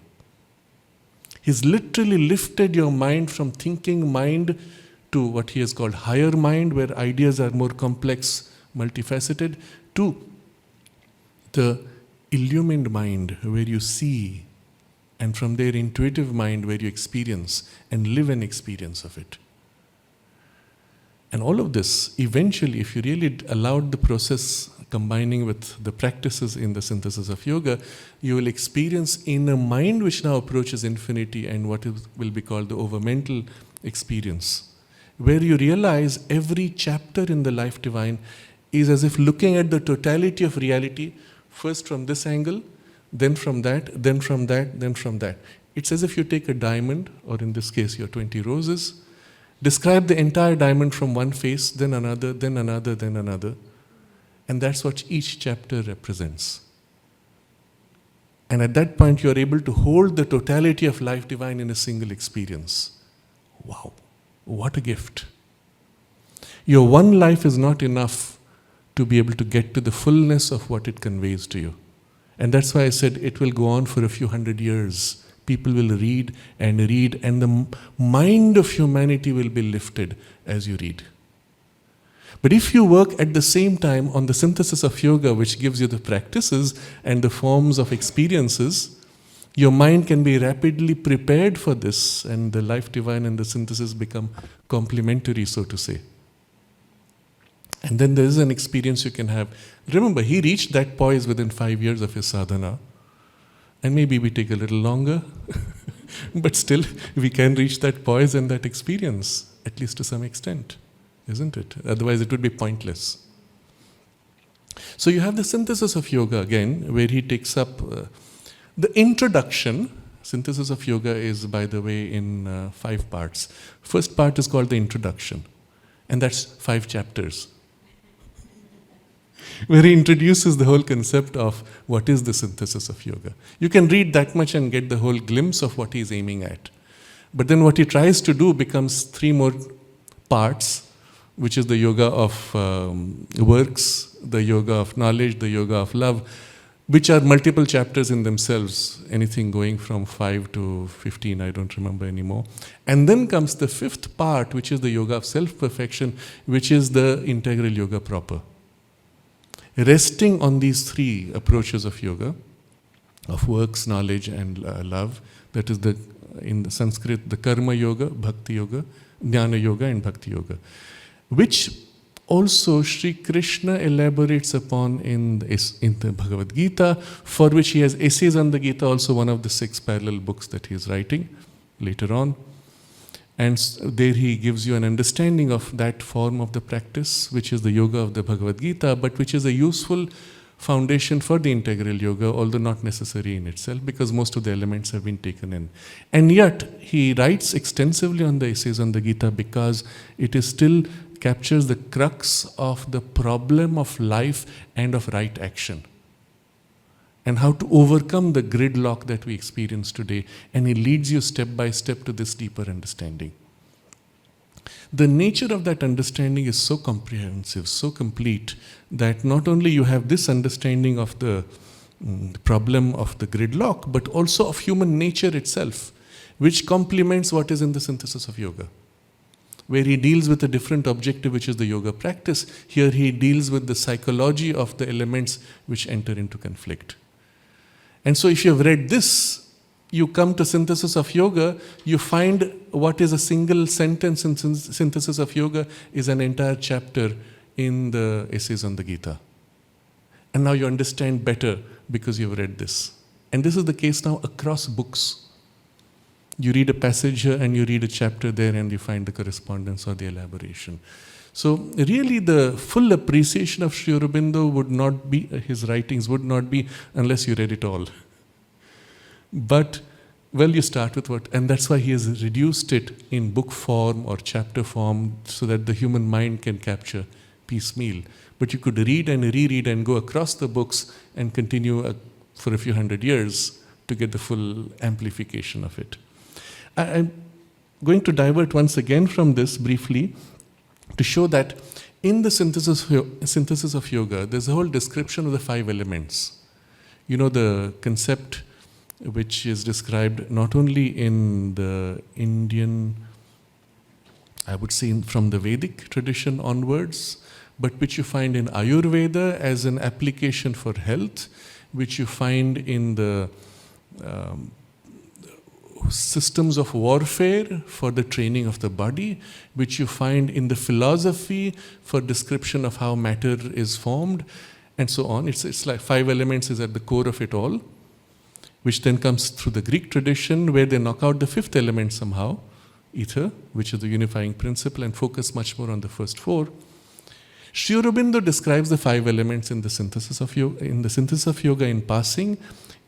He's literally lifted your mind from thinking mind to what he has called higher mind, where ideas are more complex, multifaceted, to the illumined mind, where you see, and from there intuitive mind, where you experience and live an experience of it. And all of this, eventually, if you really allowed the process combining with the practices in the synthesis of yoga, you will experience in a mind which now approaches infinity and what will be called the overmental experience, where you realize every chapter in the Life Divine is as if looking at the totality of reality, first from this angle, then from that, then from that, then from that. It's as if you take a diamond, or in this case your 20 roses, describe the entire diamond from one face, then another, then another, then another. And that's what each chapter represents. And at that point, you are able to hold the totality of Life Divine in a single experience. Wow, what a gift. Your one life is not enough to be able to get to the fullness of what it conveys to you. And that's why I said it will go on for a few hundred years. People will read, and the mind of humanity will be lifted as you read. But if you work at the same time on the synthesis of yoga, which gives you the practices and the forms of experiences, your mind can be rapidly prepared for this, and the Life Divine and the synthesis become complementary, so to say. And then there is an experience you can have. Remember, he reached that poise within 5 years of his sadhana. And maybe we take a little longer, but still we can reach that poise and that experience, at least to some extent, isn't it? Otherwise it would be pointless. So you have the synthesis of yoga again, where he takes up the introduction. Synthesis of yoga is, by the way, in 5 parts. First part is called the introduction, and that's 5 chapters. Where he introduces the whole concept of what is the synthesis of yoga. You can read that much and get the whole glimpse of what he's aiming at. But then what he tries to do becomes 3 more parts, which is the yoga of works, the yoga of knowledge, the yoga of love, which are multiple chapters in themselves, anything going from 5 to 15, I don't remember anymore. And then comes the 5th part, which is the yoga of self-perfection, which is the integral yoga proper. Resting on these 3 approaches of yoga, of works, knowledge, and love, that is in the Sanskrit, the karma yoga, bhakti yoga, jnana yoga, and bhakti yoga, which also Sri Krishna elaborates upon in the Bhagavad Gita, for which he has essays on the Gita, also one of the 6 parallel books that he is writing later on. And there he gives you an understanding of that form of the practice, which is the yoga of the Bhagavad Gita, but which is a useful foundation for the integral yoga, although not necessary in itself, because most of the elements have been taken in. And yet, he writes extensively on the essays on the Gita, because it is still captures the crux of the problem of life and of right action, and how to overcome the gridlock that we experience today. And he leads you step by step to this deeper understanding. The nature of that understanding is so comprehensive, so complete, that not only you have this understanding of the problem of the gridlock, but also of human nature itself, which complements what is in the synthesis of yoga, where he deals with a different objective, which is the yoga practice. Here he deals with the psychology of the elements which enter into conflict. And so if you have read this, you come to synthesis of yoga, you find what is a single sentence in synthesis of yoga is an entire chapter in the essays on the Gita. And now you understand better because you have read this. And this is the case now across books. You read a passage here and you read a chapter there and you find the correspondence or the elaboration. So really the full appreciation of Sri Aurobindo would not be, his writings would not be unless you read it all. But, well, you start with what, and that's why he has reduced it in book form or chapter form so that the human mind can capture piecemeal. But you could read and reread and go across the books and continue for a few hundred years to get the full amplification of it. I'm going to divert once again from this briefly to show that in the synthesis of yoga, there's a whole description of the 5 elements. You know, the concept which is described not only in the Indian, I would say from the Vedic tradition onwards, but which you find in Ayurveda as an application for health, which you find in the systems of warfare for the training of the body, which you find in the philosophy for description of how matter is formed, and so on. It's like 5 elements is at the core of it all, which then comes through the Greek tradition where they knock out the 5th element somehow, ether, which is the unifying principle, and focus much more on the first 4. Sri Aurobindo describes the 5 elements in the synthesis of yoga in passing,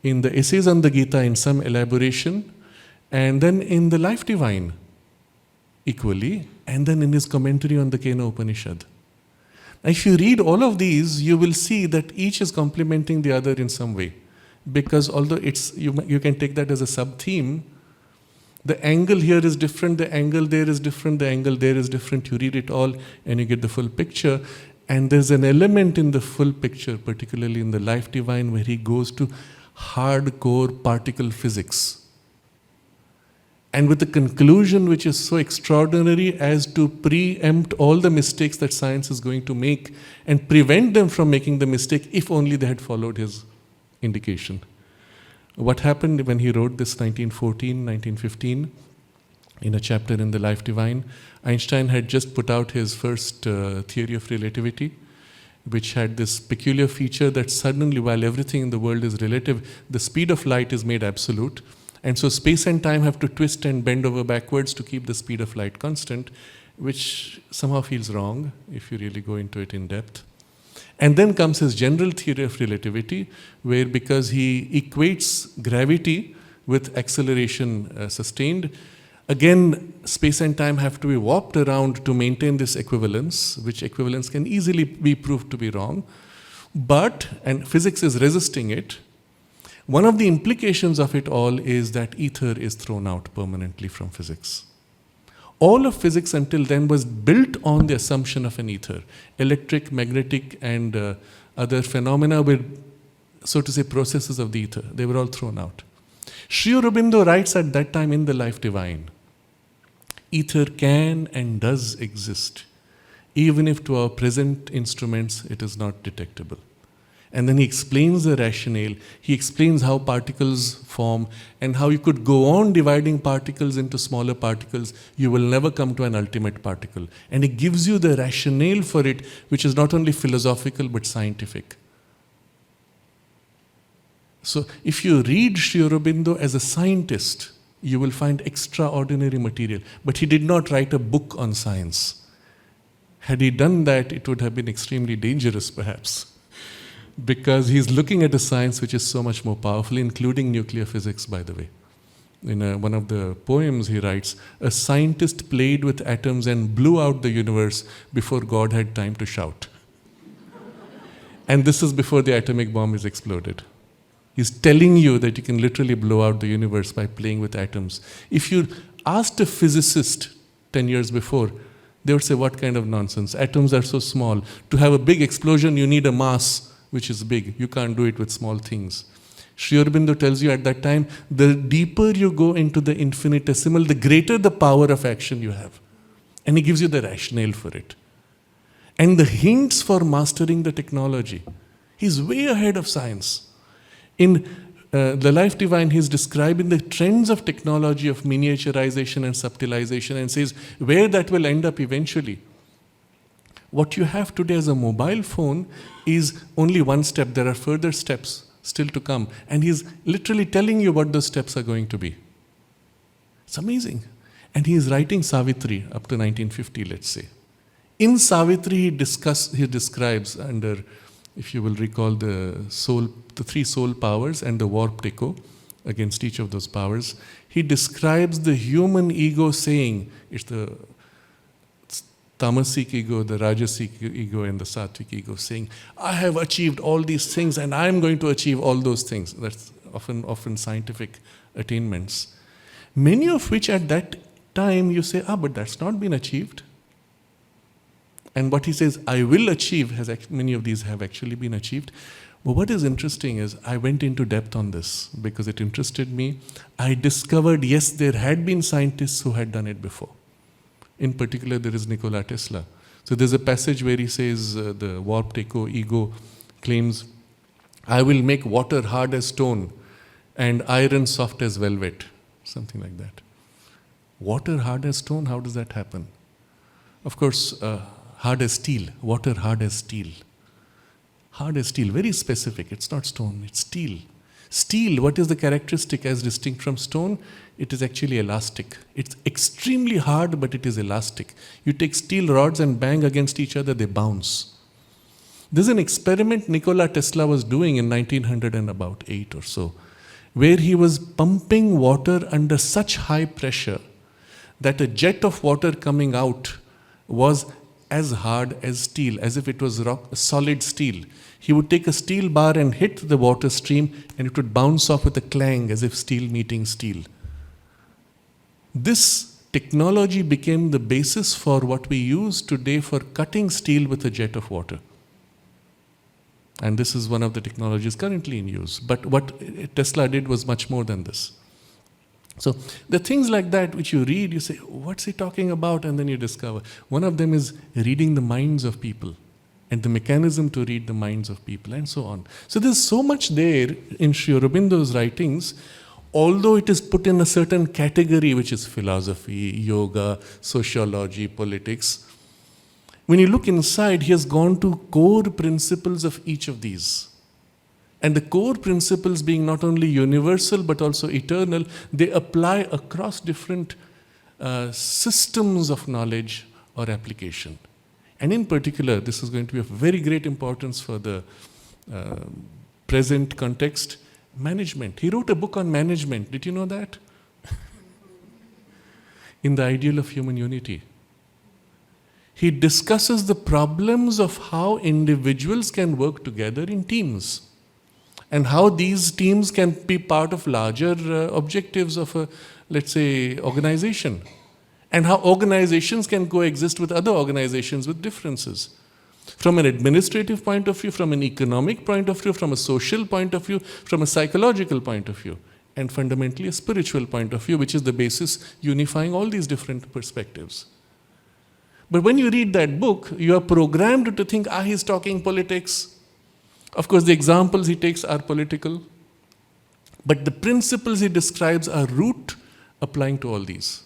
in the essays on the Gita in some elaboration, and then in the Life Divine equally, and then in his commentary on the Kena Upanishad. If you read all of these, you will see that each is complementing the other in some way. Because although you can take that as a sub-theme, the angle here is different, the angle there is different, the angle there is different. You read it all and you get the full picture. And there's an element in the full picture, particularly in the Life Divine, where he goes to hardcore particle physics. And with a conclusion which is so extraordinary as to preempt all the mistakes that science is going to make and prevent them from making the mistake if only they had followed his indication. What happened when he wrote this 1914, 1915, in a chapter in the Life Divine? Einstein had just put out his first theory of relativity, which had this peculiar feature that suddenly, while everything in the world is relative, the speed of light is made absolute. And so space and time have to twist and bend over backwards to keep the speed of light constant, which somehow feels wrong if you really go into it in depth. And then comes his general theory of relativity, where because he equates gravity with acceleration sustained, again, space and time have to be warped around to maintain this equivalence, which equivalence can easily be proved to be wrong. But, and physics is resisting it, one of the implications of it all is that ether is thrown out permanently from physics. All of physics until then was built on the assumption of an ether. Electric, magnetic, and other phenomena were, so to say, processes of the ether. They were all thrown out. Sri Aurobindo writes at that time in the Life Divine, ether can and does exist, even if to our present instruments it is not detectable. And then he explains the rationale. He explains how particles form and how you could go on dividing particles into smaller particles. You will never come to an ultimate particle. And he gives you the rationale for it, which is not only philosophical but scientific. So if you read Sri Aurobindo as a scientist, you will find extraordinary material. But he did not write a book on science. Had he done that, it would have been extremely dangerous, perhaps. Because he's looking at a science which is so much more powerful, including nuclear physics, by the way. In one of the poems he writes, a scientist played with atoms and blew out the universe before God had time to shout. And this is before the atomic bomb is exploded. He's telling you that you can literally blow out the universe by playing with atoms. If you asked a physicist 10 years before, they would say, what kind of nonsense? Atoms are so small. To have a big explosion, you need a mass which is big. You can't do it with small things. Sri Aurobindo tells you at that time, the deeper you go into the infinitesimal, the greater the power of action you have. And he gives you the rationale for it. And the hints for mastering the technology. He's way ahead of science. In the Life Divine, he's describing the trends of technology of miniaturization and subtilization and says where that will end up eventually. What you have today as a mobile phone is only one step. There are further steps still to come. And he's literally telling you what those steps are going to be. It's amazing. And he is writing Savitri up to 1950, let's say. In Savitri, he describes under, if you will recall, the three soul powers and the warped echo against each of those powers. He describes the human ego saying, it's the tamasic ego, the rajasic ego, and the sattvic ego saying, I have achieved all these things and I am going to achieve all those things. That's often scientific attainments. Many of which at that time you say, but that's not been achieved. And what he says, I will achieve, many of these have actually been achieved. But what is interesting is, I went into depth on this because it interested me. I discovered, yes, there had been scientists who had done it before. In particular, there is Nikola Tesla. So there's a passage where he says, the warped ego claims, I will make water hard as stone and iron soft as velvet. Something like that. Water hard as stone, how does that happen? Of course, hard as steel. Water hard as steel. Hard as steel, very specific. It's not stone, it's steel. Steel, what is the characteristic as distinct from stone? It is actually elastic. It's extremely hard, but it is elastic. You take steel rods and bang against each other, they bounce. There's an experiment Nikola Tesla was doing in 1908 or so, where he was pumping water under such high pressure that a jet of water coming out was as hard as steel, as if it was solid steel. He would take a steel bar and hit the water stream, and it would bounce off with a clang, as if steel meeting steel. This technology became the basis for what we use today for cutting steel with a jet of water. And this is one of the technologies currently in use. But what Tesla did was much more than this. So the things like that which you read, you say, what's he talking about? And then you discover. One of them is reading the minds of people and the mechanism to read the minds of people and so on. So there's so much there in Sri Aurobindo's writings, although it is put in a certain category which is philosophy, yoga, sociology, politics. When you look inside, he has gone to core principles of each of these. And the core principles being not only universal but also eternal, they apply across different systems of knowledge or application. And in particular, this is going to be of very great importance for the present context, management. He wrote a book on management. Did you know that? In the Ideal of Human Unity. He discusses the problems of how individuals can work together in teams. And how these teams can be part of larger objectives of a, let's say, organization. And how organizations can coexist with other organizations with differences. From an administrative point of view, from an economic point of view, from a social point of view, from a psychological point of view, and fundamentally a spiritual point of view, which is the basis unifying all these different perspectives. But when you read that book, you are programmed to think, he's talking politics. Of course, the examples he takes are political, but the principles he describes are root applying to all these.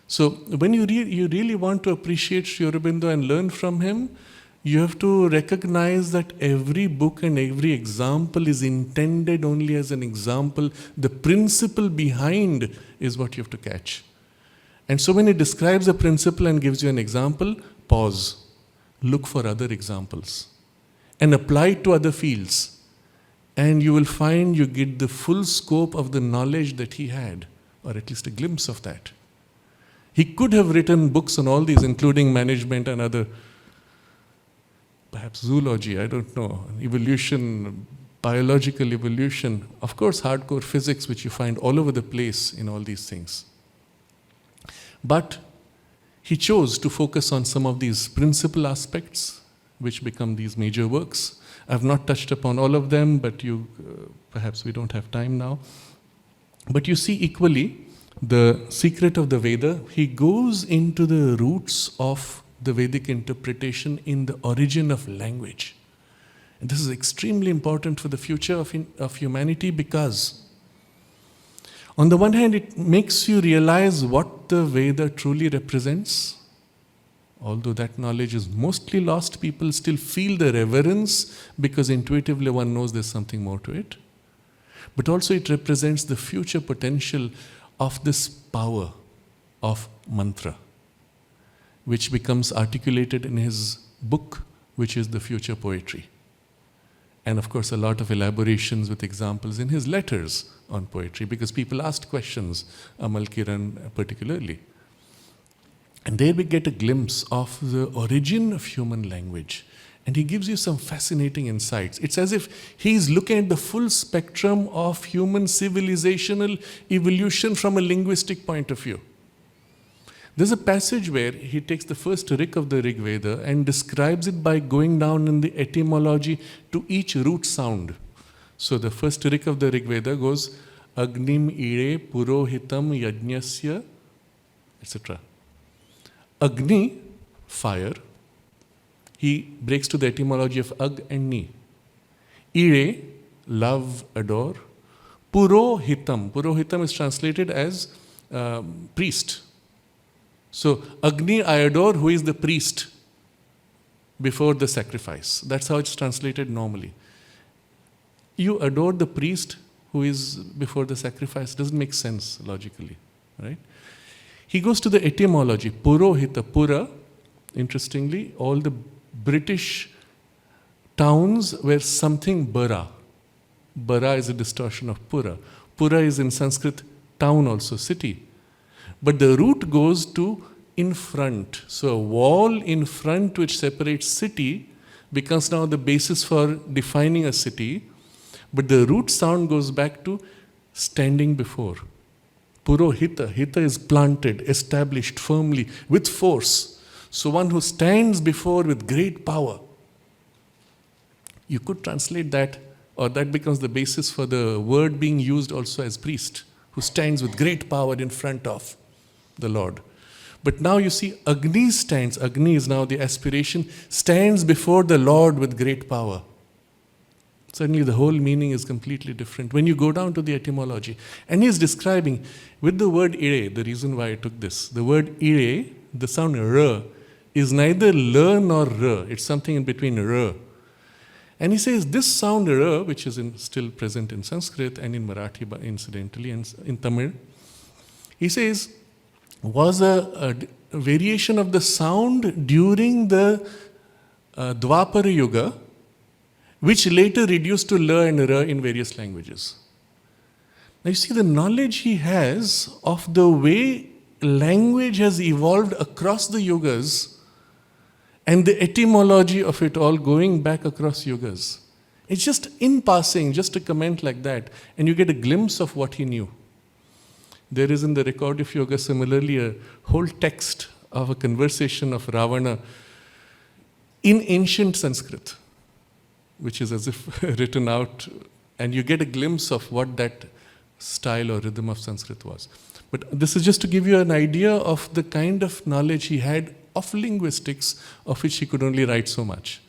So when you really want to appreciate Sri Aurobindo and learn from him, you have to recognize that every book and every example is intended only as an example. The principle behind is what you have to catch. And so when he describes a principle and gives you an example, pause, look for other examples, and apply it to other fields. And you will find you get the full scope of the knowledge that he had, or at least a glimpse of that. He could have written books on all these, including management and other, perhaps zoology, I don't know, evolution, biological evolution, of course hardcore physics, which you find all over the place in all these things. But he chose to focus on some of these principal aspects, which become these major works. I've not touched upon all of them, but perhaps we don't have time now. But you see equally, the secret of the Veda, he goes into the roots of the Vedic interpretation in the origin of language. And this is extremely important for the future of humanity because on the one hand, it makes you realize what the Veda truly represents. Although that knowledge is mostly lost, people still feel the reverence because intuitively one knows there's something more to it. But also it represents the future potential of this power of mantra, which becomes articulated in his book, which is The Future Poetry. And of course, a lot of elaborations with examples in his letters on poetry, because people asked questions, Amal Kiran particularly. And there we get a glimpse of the origin of human language. And he gives you some fascinating insights. It's as if he's looking at the full spectrum of human civilizational evolution from a linguistic point of view. There's a passage where he takes the first rik of the Rig Veda and describes it by going down in the etymology to each root sound. So the first rik of the Rig Veda goes Agnim ire purohitam yajnasya, etc. Agni, fire. He breaks to the etymology of Ag and Ni. Ire, love, adore. Purohitam. Purohitam is translated as priest. So, Agni, I adore, who is the priest before the sacrifice. That's how it's translated normally. You adore the priest who is before the sacrifice. Doesn't make sense logically, right? He goes to the etymology, Purohita, Pura. Interestingly, all the British towns were something Bara. Bara is a distortion of Pura. Pura is in Sanskrit town also, city. But the root goes to in front. So a wall in front which separates city becomes now the basis for defining a city. But the root sound goes back to standing before. Purohita. Hita is planted, established firmly, with force. So one who stands before with great power. You could translate that, or that becomes the basis for the word being used also as priest, who stands with great power in front of the Lord. But now you see Agni stands, Agni is now the aspiration, stands before the Lord with great power. Suddenly the whole meaning is completely different. When you go down to the etymology, and he's describing with the word ire, the reason why I took this, the word ire, the sound r, is neither l nor r, it's something in between r. And he says this sound r, which is still present in Sanskrit and in Marathi incidentally, and in Tamil, he says, was a variation of the sound during the Dwapara Yuga, which later reduced to la and ra in various languages. Now you see the knowledge he has of the way language has evolved across the yugas and the etymology of it all going back across yugas. It's just in passing, just a comment like that, and you get a glimpse of what he knew. There is in the record of yoga similarly a whole text of a conversation of Ravana in ancient Sanskrit, which is as if written out, and you get a glimpse of what that style or rhythm of Sanskrit was. But this is just to give you an idea of the kind of knowledge he had of linguistics, of which he could only write so much.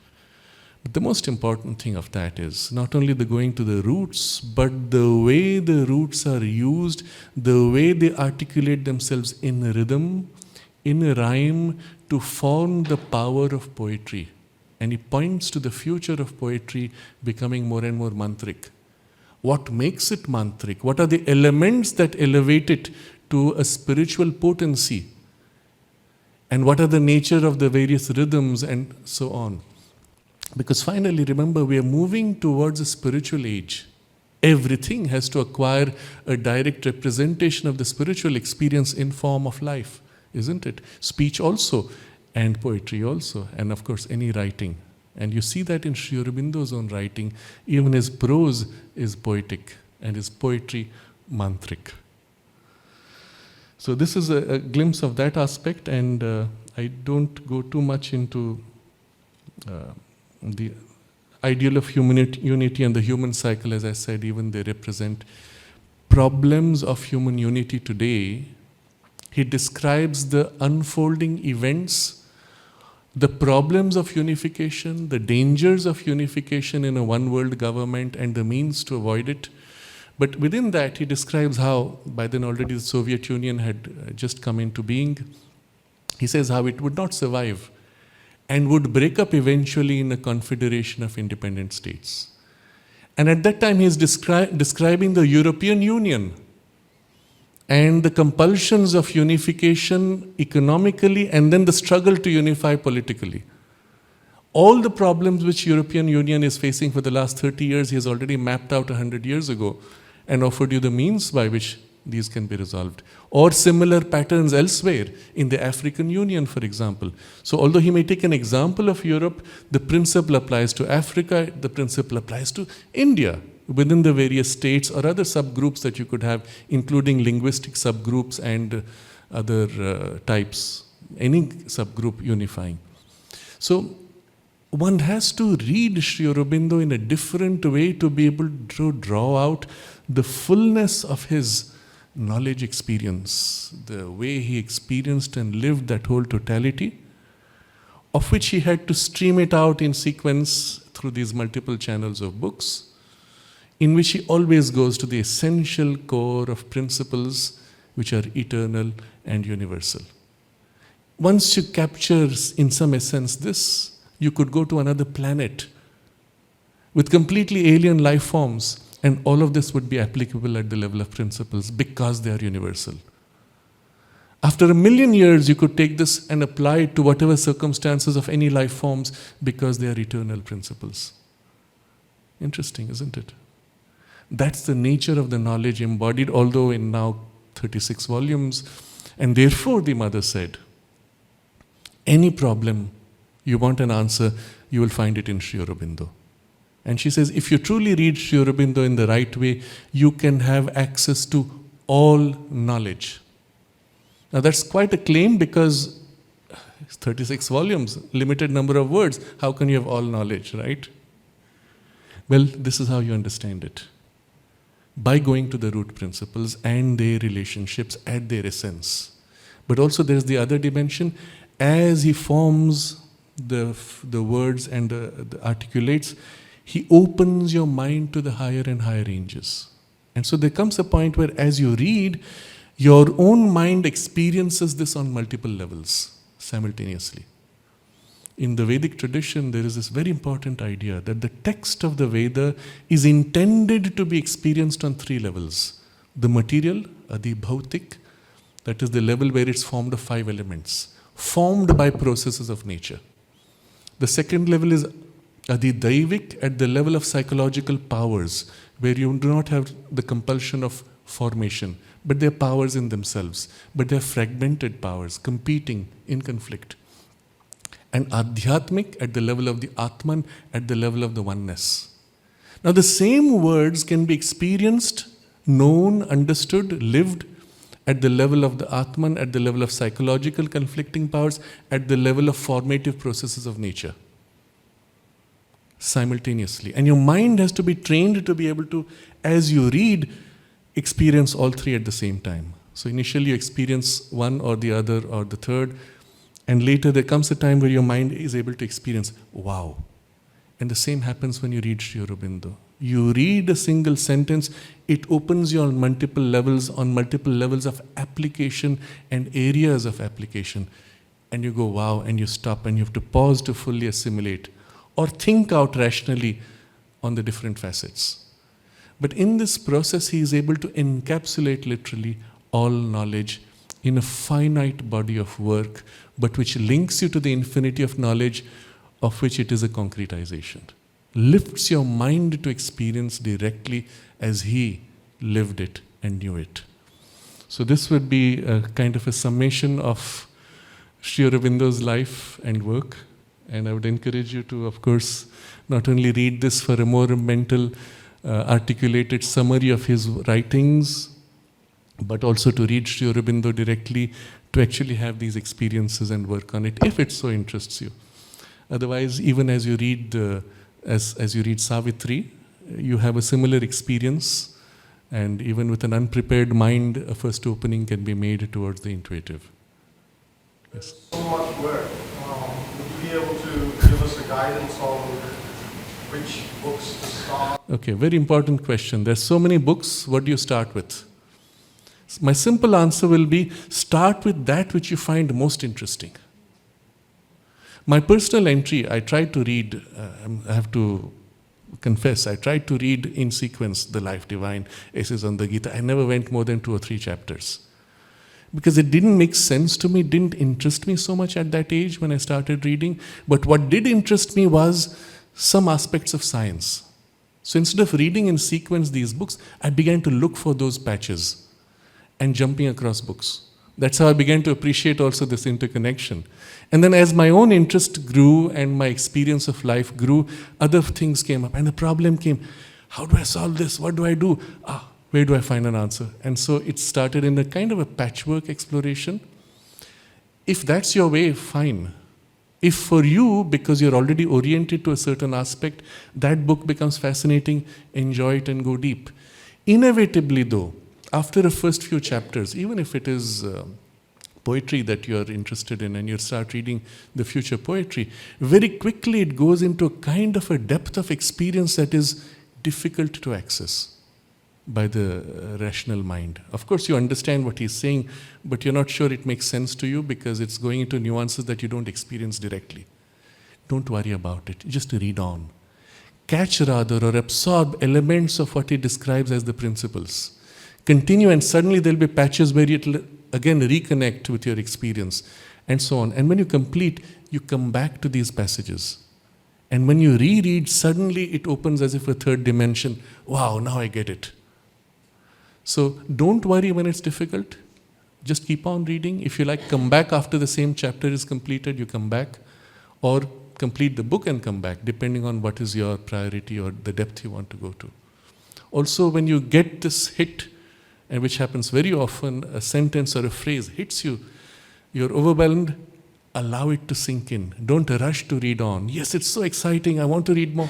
But the most important thing of that is not only the going to the roots, but the way the roots are used, the way they articulate themselves in rhythm, in rhyme, to form the power of poetry. And he points to the future of poetry becoming more and more mantric. What makes it mantric? What are the elements that elevate it to a spiritual potency? And what are the nature of the various rhythms and so on? Because finally, remember, we are moving towards a spiritual age. Everything has to acquire a direct representation of the spiritual experience in form of life, isn't it? Speech also, and poetry also, and of course any writing. And you see that in Sri Aurobindo's own writing, even his prose is poetic and his poetry mantric. So this is a glimpse of that aspect, and I don't go too much into the ideal of unity and the human cycle. As I said, even they represent problems of human unity today. He describes the unfolding events, the problems of unification, the dangers of unification in a one-world government and the means to avoid it. But within that, he describes how, by then already the Soviet Union had just come into being. He says how it would not survive and would break up eventually in a confederation of independent states. And at that time, he is describing the European Union and the compulsions of unification economically and then the struggle to unify politically. All the problems which European Union is facing for the last 30 years, he has already mapped out 100 years ago and offered you the means by which these can be resolved. Or similar patterns elsewhere in the African Union, for example. So although he may take an example of Europe, the principle applies to Africa, the principle applies to India, within the various states or other subgroups that you could have, including linguistic subgroups and other types, any subgroup unifying. So one has to read Sri Aurobindo in a different way to be able to draw out the fullness of his knowledge experience, the way he experienced and lived that whole totality, of which he had to stream it out in sequence through these multiple channels of books, in which he always goes to the essential core of principles which are eternal and universal. Once you capture, in some essence, this, you could go to another planet with completely alien life forms, and all of this would be applicable at the level of principles because they are universal. After 1,000,000 years, you could take this and apply it to whatever circumstances of any life forms because they are eternal principles. Interesting, isn't it? That's the nature of the knowledge embodied, although in now 36 volumes. And therefore, the mother said, any problem you want an answer, you will find it in Sri Aurobindo. And she says, if you truly read Sri Aurobindo in the right way, you can have access to all knowledge. Now that's quite a claim because it's 36 volumes, limited number of words. How can you have all knowledge, right? Well, this is how you understand it. By going to the root principles and their relationships at their essence. But also there's the other dimension. As he forms the words and the articulates, he opens your mind to the higher and higher ranges. And so there comes a point where as you read, your own mind experiences this on multiple levels simultaneously. In the Vedic tradition, there is this very important idea that the text of the Veda is intended to be experienced on 3 levels. The material, Adi Bhautik, that is the level where it's formed of 5 elements, formed by processes of nature. The second level is Adi Daivik, at the level of psychological powers, where you do not have the compulsion of formation, but they are powers in themselves, but they are fragmented powers, competing in conflict. And Adhyatmik, at the level of the Atman, at the level of the oneness. Now the same words can be experienced, known, understood, lived at the level of the Atman, at the level of psychological conflicting powers, at the level of formative processes of nature. Simultaneously. And your mind has to be trained to be able to, as you read, experience all 3 at the same time. So initially you experience one or the other or the third, and later there comes a time where your mind is able to experience, wow. And the same happens when you read Sri Aurobindo. You read a single sentence, it opens you on multiple levels of application and areas of application. And you go, wow, and you stop and you have to pause to fully assimilate or think out rationally on the different facets. But in this process, he is able to encapsulate literally all knowledge in a finite body of work, but which links you to the infinity of knowledge of which it is a concretization. Lifts your mind to experience directly as he lived it and knew it. So this would be a kind of a summation of Sri Aurobindo's life and work. And I would encourage you to, of course, not only read this for a more mental, articulated summary of his writings, but also to read Sri Aurobindo directly, to actually have these experiences and work on it, if it so interests you. Otherwise, even as you read as you read Savitri, you have a similar experience, and even with an unprepared mind, a first opening can be made towards the intuitive. Yes. So much work. Would you be able to give us a guidance on which books to start? Okay, very important question. There's so many books. What do you start with? My simple answer will be start with that which you find most interesting. My personal entry, I tried to read, I have to confess, I tried to read in sequence the Life Divine, Essays on the Gita. I never went more than 2 or 3 chapters. Because it didn't make sense to me, didn't interest me so much at that age when I started reading. But what did interest me was some aspects of science. So instead of reading in sequence these books, I began to look for those patches and jumping across books. That's how I began to appreciate also this interconnection. And then as my own interest grew and my experience of life grew, other things came up. And the problem came, how do I solve this? What do I do? Where do I find an answer? And so it started in a kind of a patchwork exploration. If that's your way, fine. If for you, because you're already oriented to a certain aspect, that book becomes fascinating, enjoy it and go deep. Inevitably though, after the first few chapters, even if it is poetry that you're interested in and you start reading the future poetry, very quickly it goes into a kind of a depth of experience that is difficult to access by the rational mind. Of course, you understand what he's saying, but you're not sure it makes sense to you because it's going into nuances that you don't experience directly. Don't worry about it. Just read on. Catch rather or absorb elements of what he describes as the principles. Continue and suddenly there'll be patches where you'll again reconnect with your experience and so on. And when you complete, you come back to these passages. And when you reread, suddenly it opens as if a third dimension. Wow, now I get it. So don't worry when it's difficult. Just keep on reading. If you like, come back after the same chapter is completed, you come back. Or complete the book and come back, depending on what is your priority or the depth you want to go to. Also, when you get this hit, and which happens very often, a sentence or a phrase hits you, you're overwhelmed, allow it to sink in. Don't rush to read on. Yes, it's so exciting, I want to read more.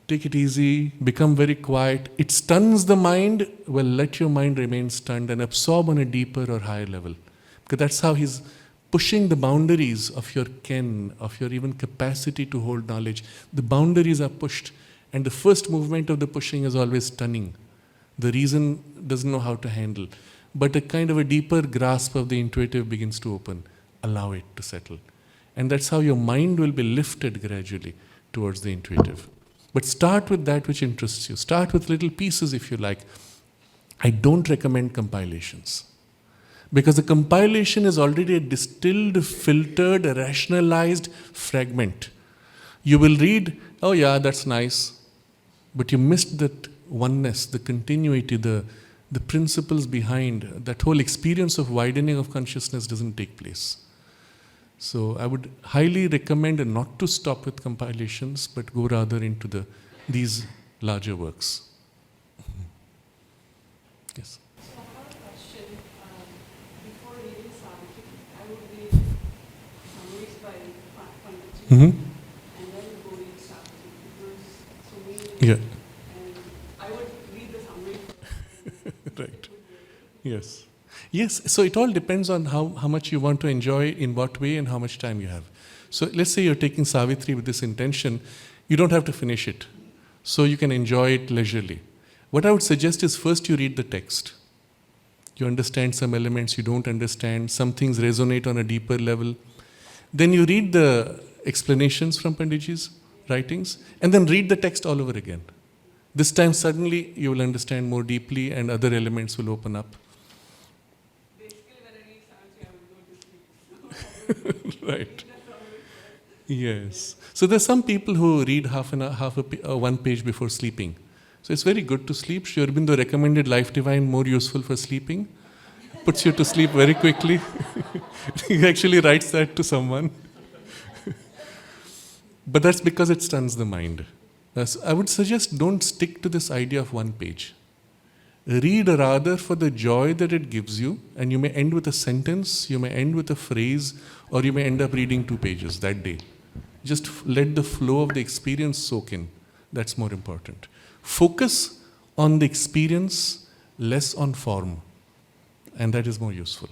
Take it easy, become very quiet. It stuns the mind. Well, let your mind remain stunned and absorb on a deeper or higher level. Because that's how he's pushing the boundaries of your ken, of your even capacity to hold knowledge. The boundaries are pushed. And the first movement of the pushing is always stunning. The reason doesn't know how to handle. But a kind of a deeper grasp of the intuitive begins to open. Allow it to settle. And that's how your mind will be lifted gradually towards the intuitive. But start with that which interests you. Start with little pieces if you like. I don't recommend compilations. Because the compilation is already a distilled, filtered, rationalized fragment. You will read, oh yeah, that's nice. But you missed that oneness, the continuity, the principles behind. That whole experience of widening of consciousness doesn't take place. So I would highly recommend not to stop with compilations, but go rather into these larger works. Yes. So I have a question. Before reading Savitri, I would read summaries by Panditji, and then go read Savitri because so many. Yeah. And I would read the summary first. Right. Yes. Yes, so it all depends on how much you want to enjoy, in what way, and how much time you have. So let's say you're taking Savitri with this intention, you don't have to finish it. So you can enjoy it leisurely. What I would suggest is first you read the text. You understand some elements you don't understand, some things resonate on a deeper level. Then you read the explanations from Panditji's writings, and then read the text all over again. This time suddenly you will understand more deeply and other elements will open up. Right. Yes. So there's some people who read one page before sleeping. So it's very good to sleep. Sri Aurobindo recommended Life Divine more useful for sleeping. Puts you to sleep very quickly. He actually writes that to someone. But that's because it stuns the mind. So I would suggest don't stick to this idea of one page. Read rather for the joy that it gives you, and you may end with a sentence, you may end with a phrase, or you may end up reading 2 pages that day. Just let the flow of the experience soak in. That's more important. Focus on the experience, less on form, and that is more useful.